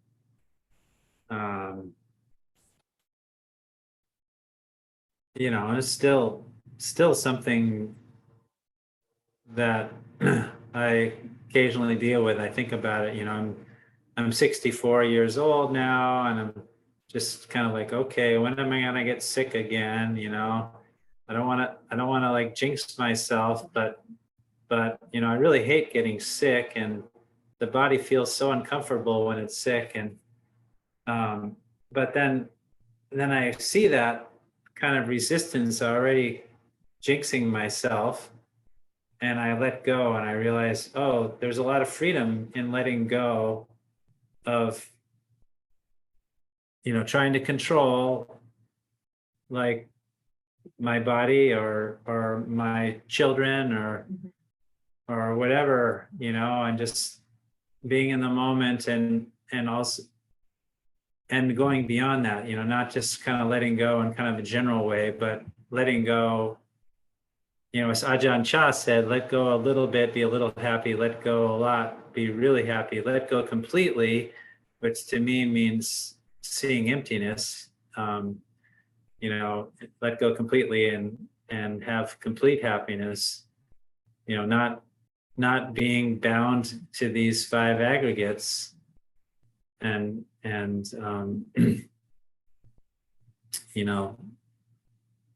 it's still something that I occasionally deal with. I think about it, I'm 64 years old now, and I'm just kind of like, okay, when am I gonna get sick again? You know, I don't want to like jinx myself, but I really hate getting sick, and the body feels so uncomfortable when it's sick, and but then I see that kind of resistance already jinxing myself, and I let go, and I realize, oh, there's a lot of freedom in letting go of trying to control like my body or my children or whatever, and just being in the moment, and also and going beyond that, not just kind of letting go in kind of a general way, but letting go, as Ajahn Chah said, let go a little bit, be a little happy, let go a lot, be really happy, let go completely, which to me means seeing emptiness. Let go completely and have complete happiness, not being bound to these five aggregates, and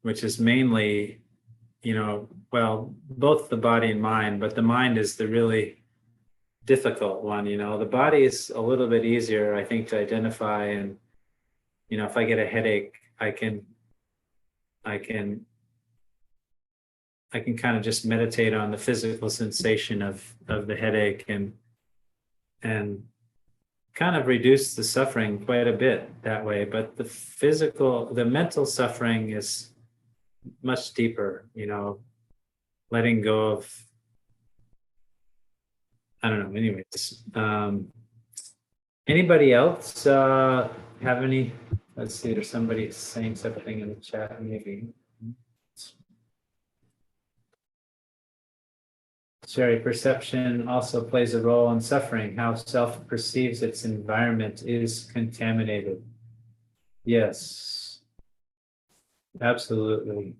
which is mainly, well, both the body and mind, but the mind is the really difficult one. The body is a little bit easier, I think, to identify, and if I get a headache, I can kind of just meditate on the physical sensation of the headache, and kind of reduce the suffering quite a bit that way. But the mental suffering is much deeper, letting go of, I don't know. Anyways, anybody else have any? Let's see, there's somebody saying something in the chat, maybe. Sherry, perception also plays a role in suffering. How self perceives its environment is contaminated. Yes, absolutely.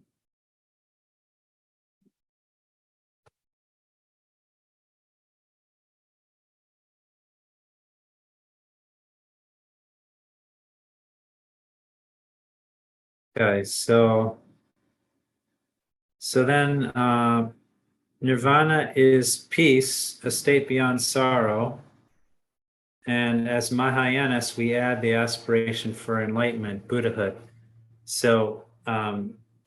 Guys, so then nirvana is peace, a state beyond sorrow. And as Mahayanas, we add the aspiration for enlightenment, Buddhahood. So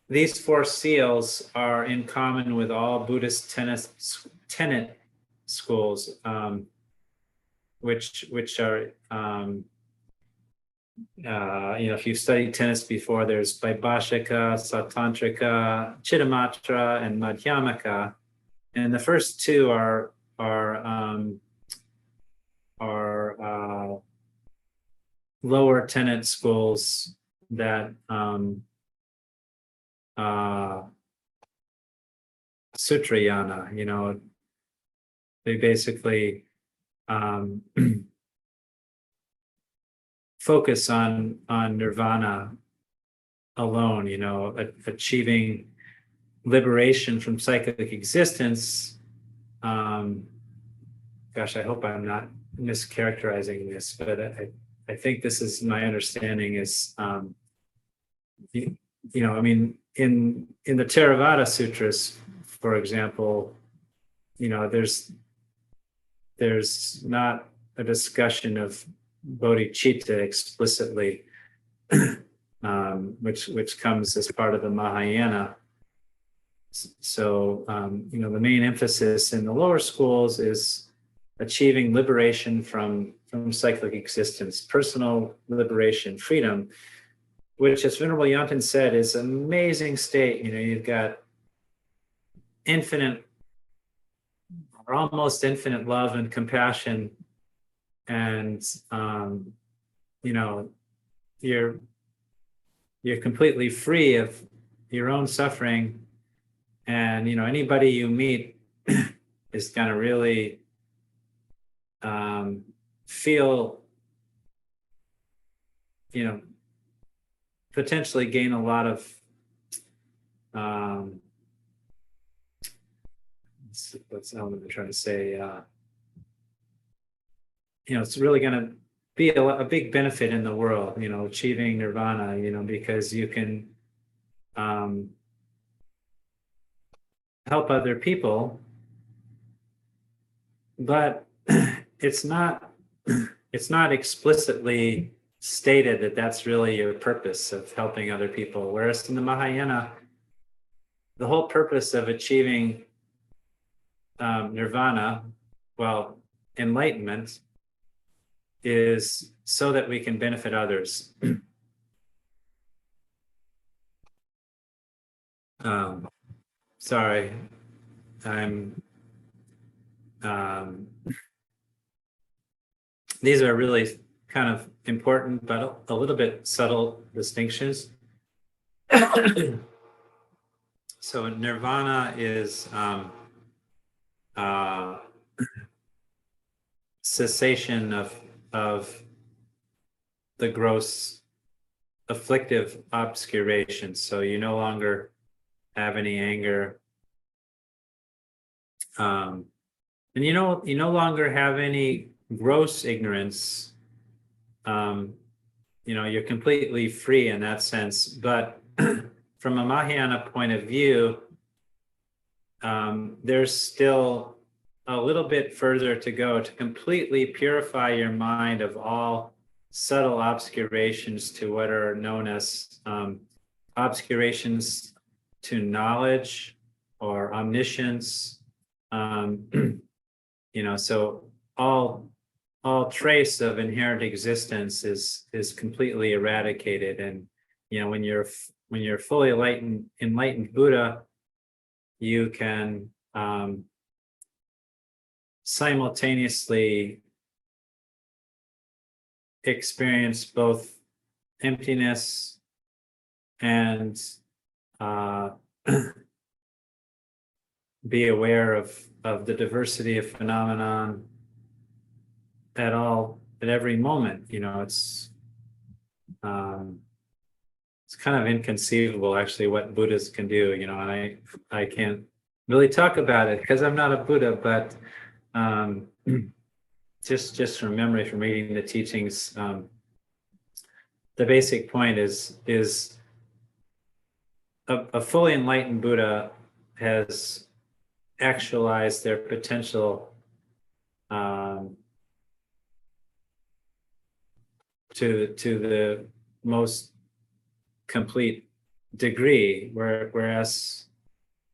these four seals are in common with all Buddhist tenet schools, which are if you've studied tenets before, there's Vaibhashika, Sautantrika, Chittamatra, and Madhyamaka, and the first two are lower tenet schools that Sutrayana, they basically focus on nirvana alone, achieving liberation from cyclic existence. Gosh, I hope I'm not mischaracterizing this, but I think this is my understanding is, in the Theravada Sutras, for example, there's not a discussion of bodhicitta explicitly, which comes as part of the Mahayana. So, the main emphasis in the lower schools is achieving liberation from cyclic existence, personal liberation, freedom, which, as Venerable Yonten said, is an amazing state. You've got infinite or almost infinite love and compassion, and you're completely free of your own suffering, and anybody you meet is going to really feel, potentially gain a lot of what's I'm trying to say, it's really going to be a big benefit in the world, achieving nirvana, because you can help other people, but it's not explicitly stated that that's really your purpose of helping other people. Whereas in the Mahayana, the whole purpose of achieving nirvana, well, enlightenment, is so that we can benefit others. Sorry, I'm. These are really kind of important, but a little bit subtle distinctions. So nirvana is cessation of the gross afflictive obscuration. So you no longer have any anger, and you no longer have any gross ignorance. You're completely free in that sense. But from a Mahayana point of view, there's still a little bit further to go to completely purify your mind of all subtle obscurations to what are known as obscurations to knowledge or omniscience. So all trace of inherent existence is completely eradicated. And when you're fully enlightened Buddha, you can simultaneously experience both emptiness and be aware of the diversity of phenomenon at every moment. It's kind of inconceivable actually what Buddhas can do, and I can't really talk about it because I'm not a Buddha, but just from memory from reading the teachings, the basic point is a fully enlightened Buddha has actualized their potential to the most complete degree, whereas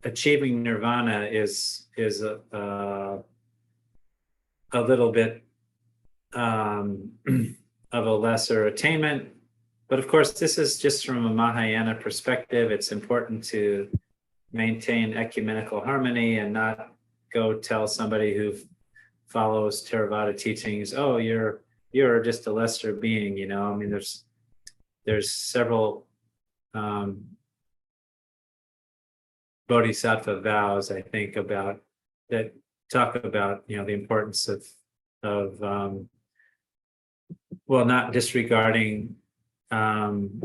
achieving nirvana is a little bit of a lesser attainment. But of course, this is just from a Mahayana perspective. It's important to maintain ecumenical harmony and not go tell somebody who follows Theravada teachings, oh, you're just a lesser being. I mean, there's several bodhisattva vows, I think, about that talk about the importance of not disregarding the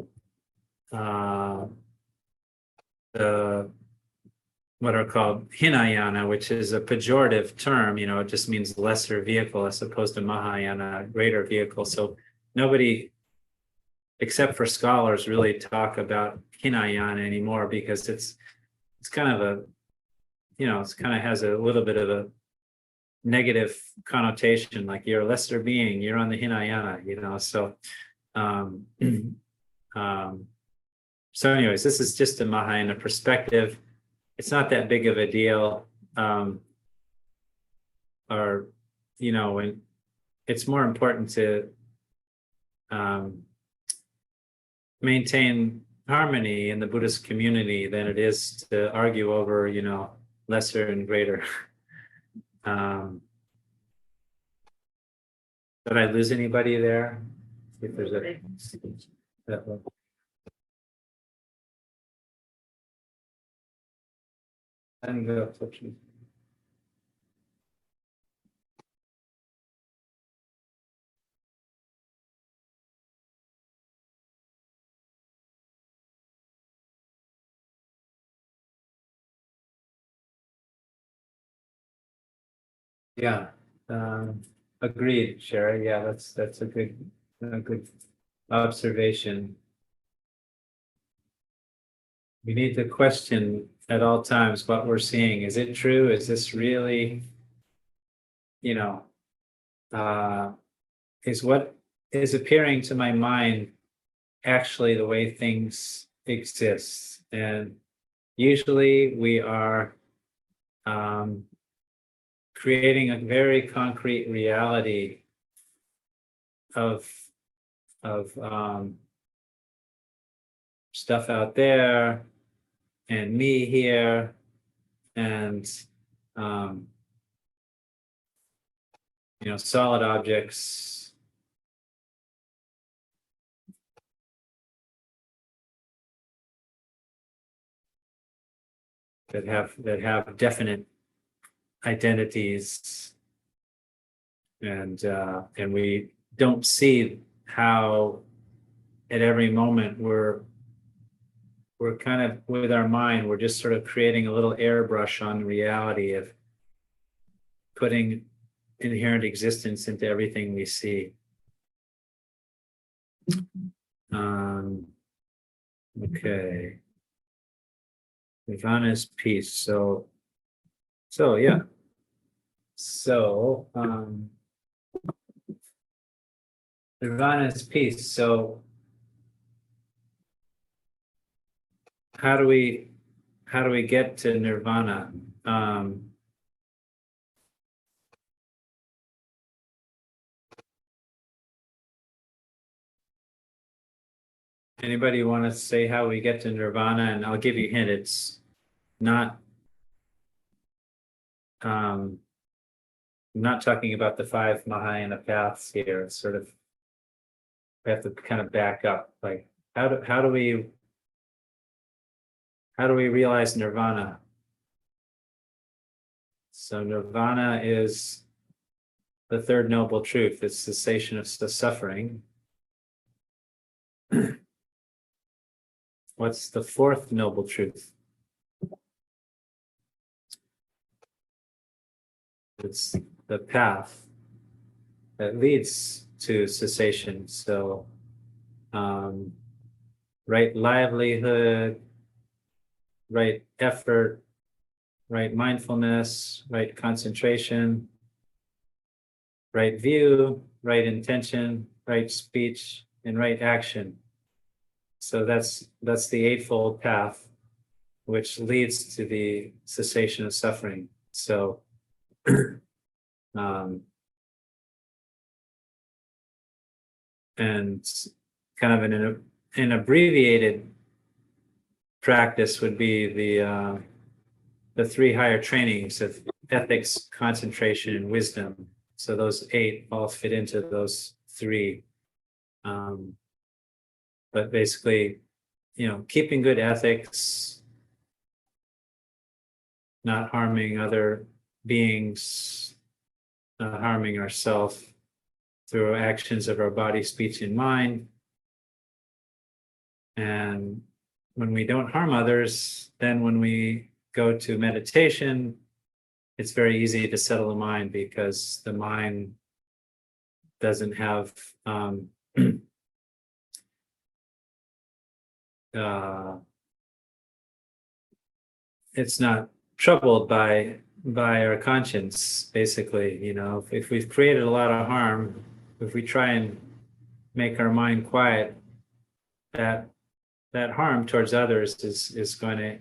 what are called Hinayana, which is a pejorative term. It just means lesser vehicle as opposed to Mahayana, greater vehicle. So nobody, except for scholars, really talk about Hinayana anymore because it's kind of it kind of has a little bit of a negative connotation, like you're a lesser being, you're on the Hinayana, so so anyways, this is just a Mahayana perspective. It's not that big of a deal, or when it's more important to maintain harmony in the Buddhist community than it is to argue over lesser and greater. Did I lose anybody there? See if there's that one. I didn't go up such a- Yeah. agreed, Sherry. Yeah, that's a good observation. We need to question at all times what we're seeing. Is it true? Is this really, you know, is what is appearing to my mind actually the way things exist? And usually we are creating a very concrete reality of stuff out there and me here and solid objects that have definite identities, and we don't see how at every moment we're kind of, with our mind, we're just sort of creating a little airbrush on reality of putting inherent existence into everything we see. Okay. Nirvana is peace. So yeah. So Nirvana is peace. So how do we get to Nirvana? Anybody want to say how we get to Nirvana? And I'll give you a hint. It's not. I'm not talking about the 5 Mahayana paths here. It's sort of, we have to kind of back up. Like, how do we realize Nirvana? So Nirvana is the third noble truth. It's cessation of the suffering. What's the fourth noble truth? It's the path that leads to cessation. So, right livelihood, right effort, right mindfulness, right concentration, right view, right intention, right speech, and right action. So that's the Eightfold Path, which leads to the cessation of suffering. So and kind of an abbreviated practice would be the 3 higher trainings of ethics, concentration, and wisdom. So those 8 all fit into those 3. But basically, keeping good ethics, not harming other beings, not harming ourselves through actions of our body, speech, and mind. And when we don't harm others, then when we go to meditation, it's very easy to settle the mind, because the mind doesn't have it's not troubled by our conscience. Basically, if we've created a lot of harm, if we try and make our mind quiet, that harm towards others is going to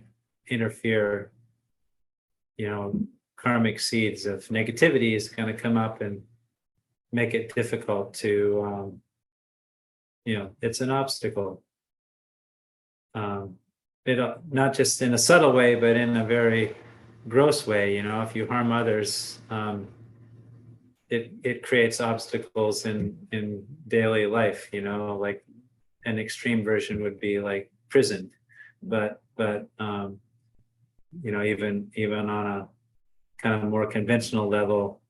interfere. Karmic seeds of negativity is going to come up and make it difficult to it's an obstacle. Not just in a subtle way, but in a very gross way. If you harm others, it creates obstacles in daily life. Like an extreme version would be like prison, but even on a kind of more conventional level,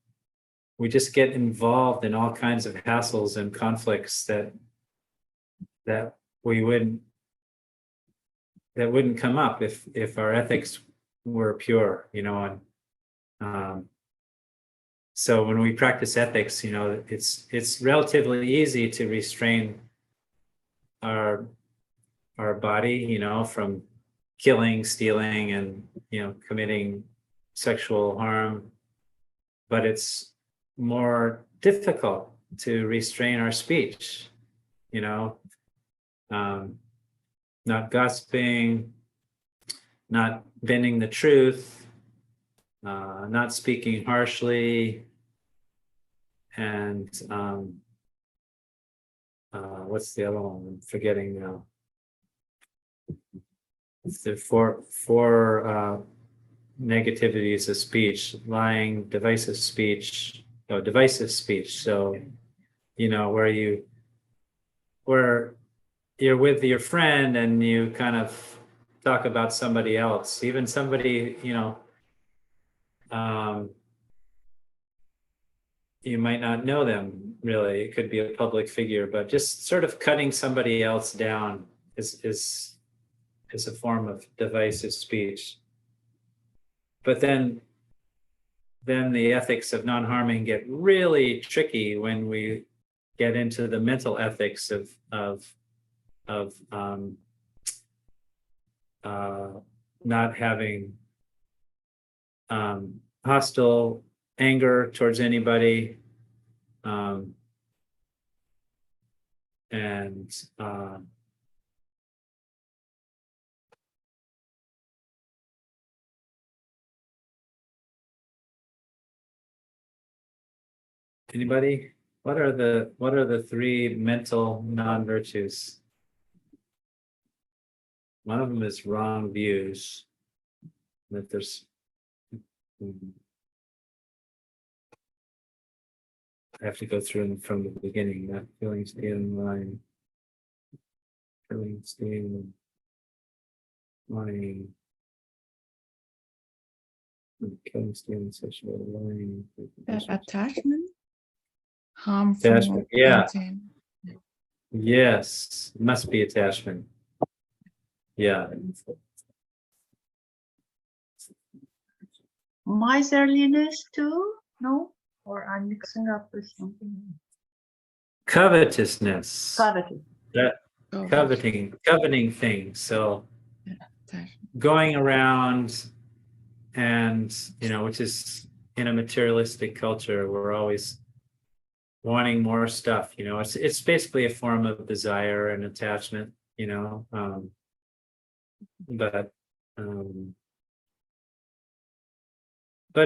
we just get involved in all kinds of hassles and conflicts that wouldn't come up if our ethics were pure, and So when we practice ethics, it's relatively easy to restrain our body, from killing, stealing, and committing sexual harm. But it's more difficult to restrain our speech, not gossiping, not bending the truth, not speaking harshly, and what's the other one? I'm forgetting now. It's the four negativities of speech: lying, divisive speech. So, where you're with your friend and you kind of talk about somebody else, even somebody, you might not know them really. It could be a public figure, but just sort of cutting somebody else down is a form of divisive speech. But then the ethics of non-harming get really tricky when we get into the mental ethics of not having hostile anger towards anybody, and anybody? What are the three mental non-virtues? One of them is wrong views. That there's I have to go through them from the beginning. Not feeling, stealing, lying, feeling, stealing, lying, killing, stealing, sexual, lying. Attachment, harmful Attachment, yeah. content. Yes, must be attachment. Yeah. Miserliness too? No? Or I'm mixing up with something. Covetousness. Coveting. That Oh, coveting things. So attachment. going around and, which is in a materialistic culture, we're always wanting more stuff, it's basically a form of desire and attachment, but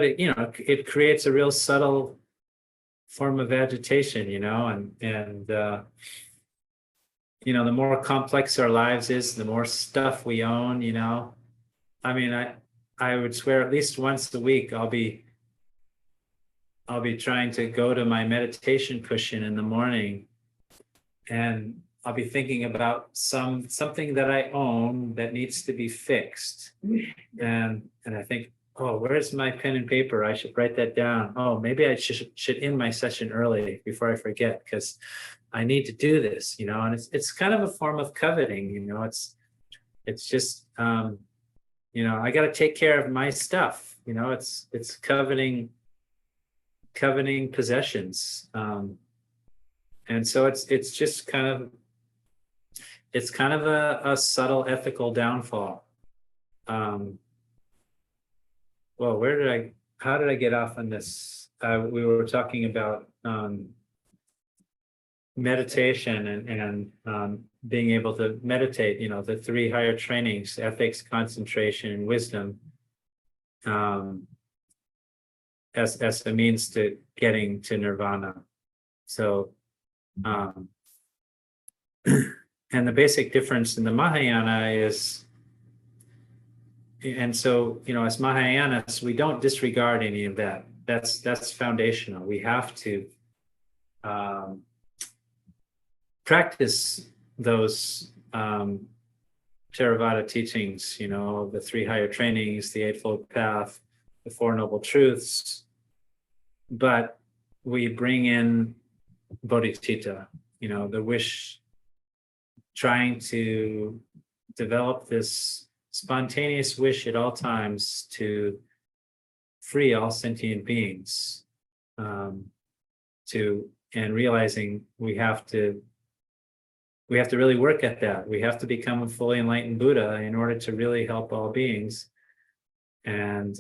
it creates a real subtle form of agitation, and the more complex our lives is, the more stuff we own, I mean, I would swear at least once a week I'll be trying to go to my meditation cushion in the morning, and I'll be thinking about something that I own that needs to be fixed. And I think, oh, where's my pen and paper? I should write that down. Oh, maybe I should end my session early before I forget, because I need to do this, and it's kind of a form of coveting, it's just I got to take care of my stuff, it's coveting possessions, and so it's just kind of a subtle ethical downfall. Well, how did I get off on this? We were talking about meditation and being able to meditate, the three higher trainings: ethics, concentration, and wisdom, as a means to getting to nirvana. So and the basic difference in the Mahayana is, and so as Mahayanas, we don't disregard any of that. That's foundational. We have to practice those Theravada teachings, the three higher trainings, the Eightfold Path, the Four Noble Truths, but we bring in bodhicitta, the wish, trying to develop this spontaneous wish at all times to free all sentient beings. and realizing we have to really work at that. We have to become a fully enlightened Buddha in order to really help all beings. And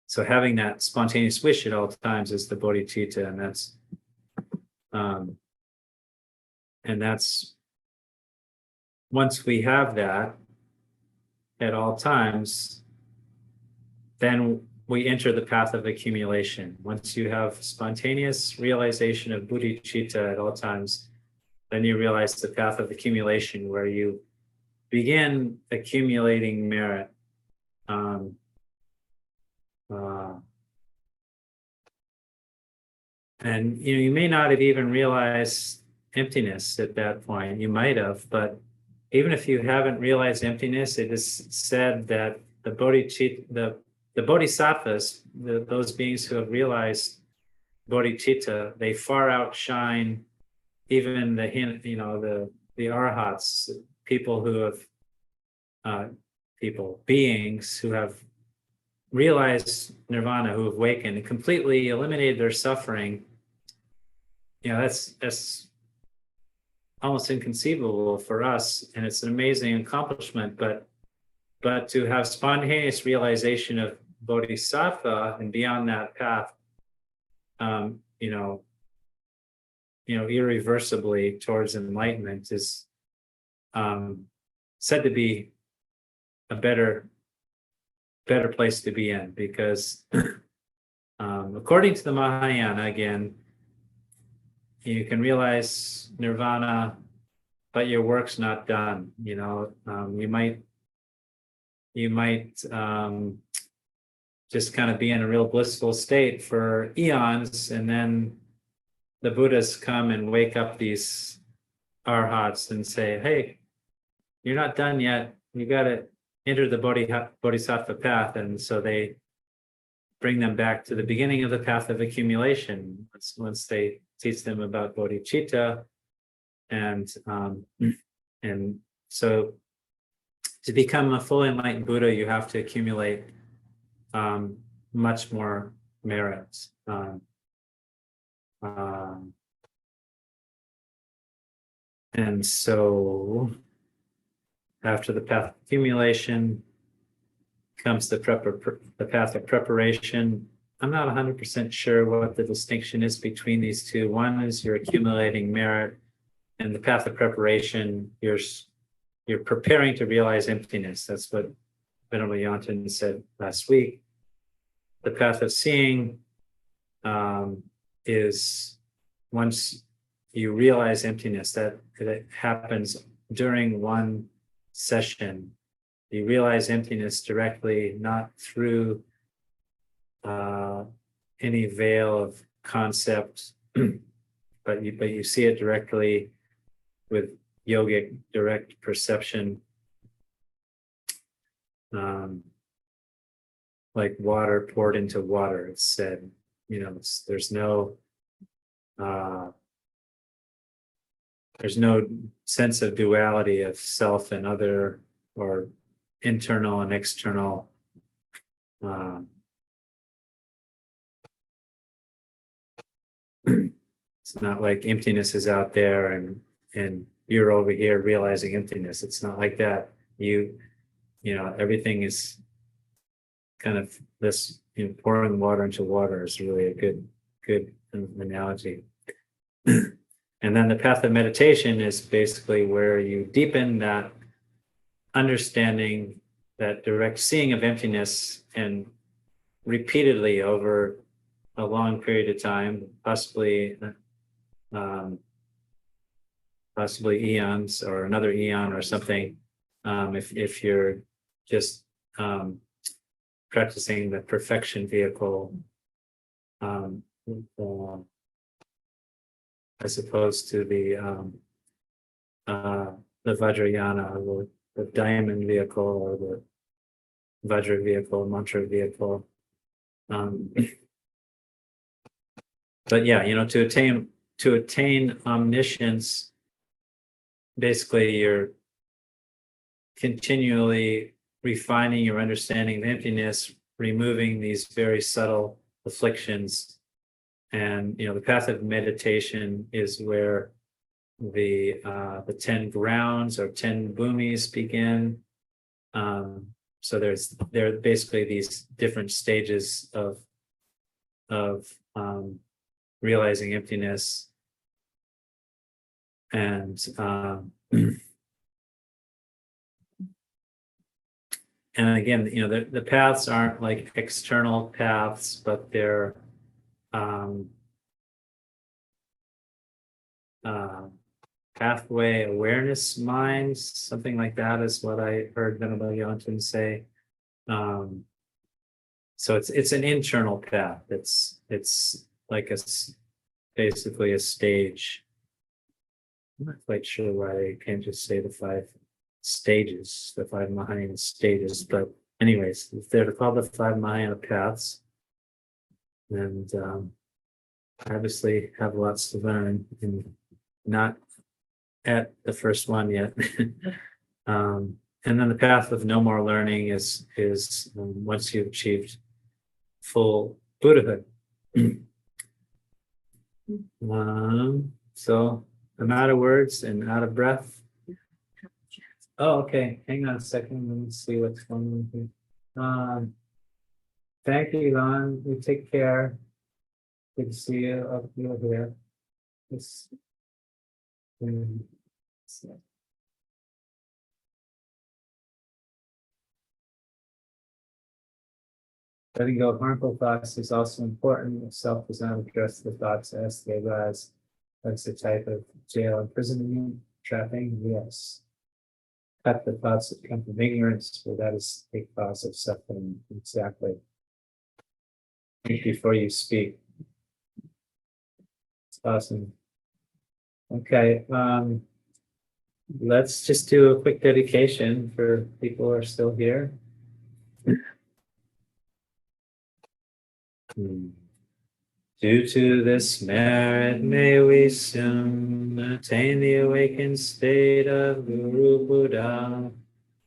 so having that spontaneous wish at all times is the bodhicitta, and that's once we have that at all times, then we enter the path of accumulation. Once you have spontaneous realization of bodhicitta at all times, then you realize the path of accumulation, where you begin accumulating merit. And you may not have even realized emptiness at that point. You might have, but even if you haven't realized emptiness, it is said that the bodhisattvas, those beings who have realized bodhicitta, they far outshine even the arhats, people who have beings who have realized nirvana, who have awakened and completely eliminated their suffering. That's almost inconceivable for us, and it's an amazing accomplishment. But to have spontaneous realization of bodhisattva and beyond that path, irreversibly towards enlightenment is said to be a better place to be in, because according to the Mahayana, again, you can realize nirvana, but your work's not done. You might just kind of be in a real blissful state for eons, and then the Buddhas come and wake up these arhats and say, hey, you're not done yet. You got to enter the bodhisattva path. And so they bring them back to the beginning of the path of accumulation once they teach them about bodhicitta. And so to become a fully enlightened Buddha, you have to accumulate much more merit. And so after the path of accumulation comes the path of preparation. I'm not 100% sure what the distinction is between these two. One is you're accumulating merit, and the path of preparation, you're preparing to realize emptiness. That's what Venerable Yantin said last week. The path of seeing is once you realize emptiness, that happens during one session. You realize emptiness directly, not through any veil of concept, but you see it directly with yogic direct perception, like water poured into water. It's said, there's no sense of duality of self and other, or internal and external. It's not like emptiness is out there and you're over here realizing emptiness. It's not like that. Everything is kind of this, pouring water into water is really a good analogy. And then the path of meditation is basically where you deepen that understanding, that direct seeing of emptiness, and repeatedly over a long period of time, possibly eons or another eon or something, if you're just practicing the perfection vehicle, as opposed to the Vajrayana, or the diamond vehicle, or the Vajra vehicle, mantra vehicle. But yeah, to attain omniscience, basically you're continually refining your understanding of emptiness, removing these very subtle afflictions. And the path of meditation is where the 10 grounds or 10 bhumis begin. So there are basically these different stages of realizing emptiness. And and again, the paths aren't like external paths, but they're pathway awareness minds, something like that is what I heard Venerable Yonton say. So it's an internal path. It's like basically a stage. I'm not quite sure why they can't just say the 5 stages, the 5 Mahayana stages, but anyways, they're called the 5 Mahayana paths. And obviously have lots to learn and not at the first one yet. And then the path of no more learning is once you've achieved full Buddhahood. So I'm out of words and out of breath. Oh, okay. Hang on a second. Let me see what's going on here. Thank you, Elon. You take care. Good to see you up here. Let's letting go of harmful thoughts is also important. If self does not address the thoughts as they arise, that's a type of jail, imprisonment, trapping. Yes. Cut the thoughts that come from ignorance, for that is a cause of suffering. Exactly. Think before you speak. It's awesome. Okay. Let's just do a quick dedication for people who are still here. Due to this merit, may we soon attain the awakened state of Guru Buddha,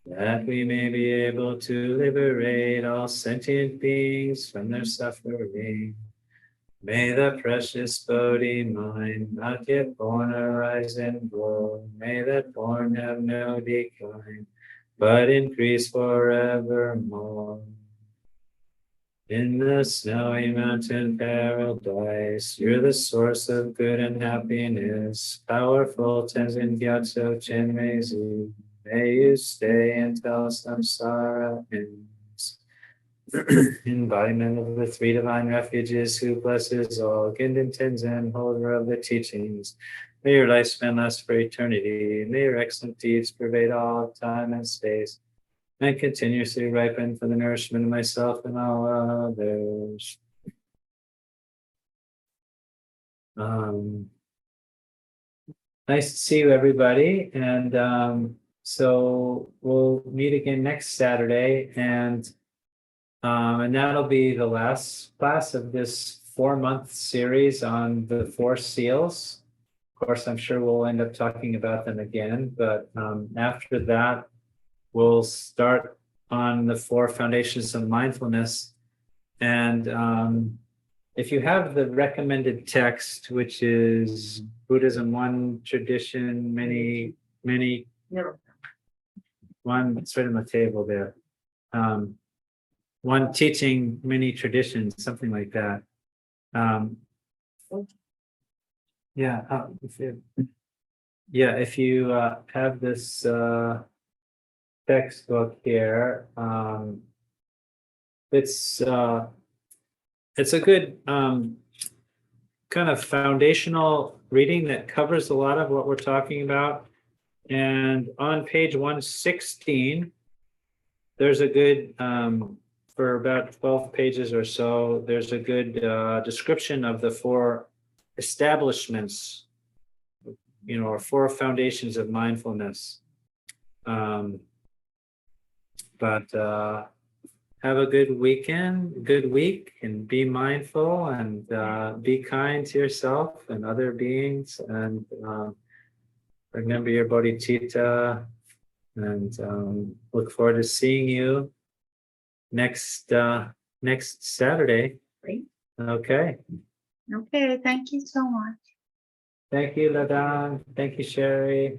that we may be able to liberate all sentient beings from their suffering. May the precious Bodhi mind not yet born arise and grow. May that born have no decline, but increase forevermore. In the snowy mountain paradise, you're the source of good and happiness. Powerful Tenzin Gyatso Chenmeizi, may you stay until samsara ends. Embodiment of the 3 divine refuges, who blesses all, Gindan Tenzin, holder of the teachings. May your lifespan last for eternity. May your excellent deeds pervade all time and space, and continuously ripen for the nourishment of myself and all others. Nice to see you, everybody. And so we'll meet again next Saturday, and that'll be the last class of this 4-month series on the 4 seals. Of course, I'm sure we'll end up talking about them again, but after that, we'll start on the 4 foundations of mindfulness. And if you have the recommended text, which is Buddhism, one tradition, many, one, it's right on the table there. One teaching, many traditions, something like that. If you have this textbook here, it's a good kind of foundational reading that covers a lot of what we're talking about. And on page 116, there's a good for about 12 pages or so, there's a good description of the 4 establishments, or 4 foundations of mindfulness. But have a good weekend, good week, and be mindful and be kind to yourself and other beings, and remember your bodhicitta, and look forward to seeing you next next Saturday. Great. Okay. Okay, thank you so much. Thank you, Ladan. Thank you, Sherry.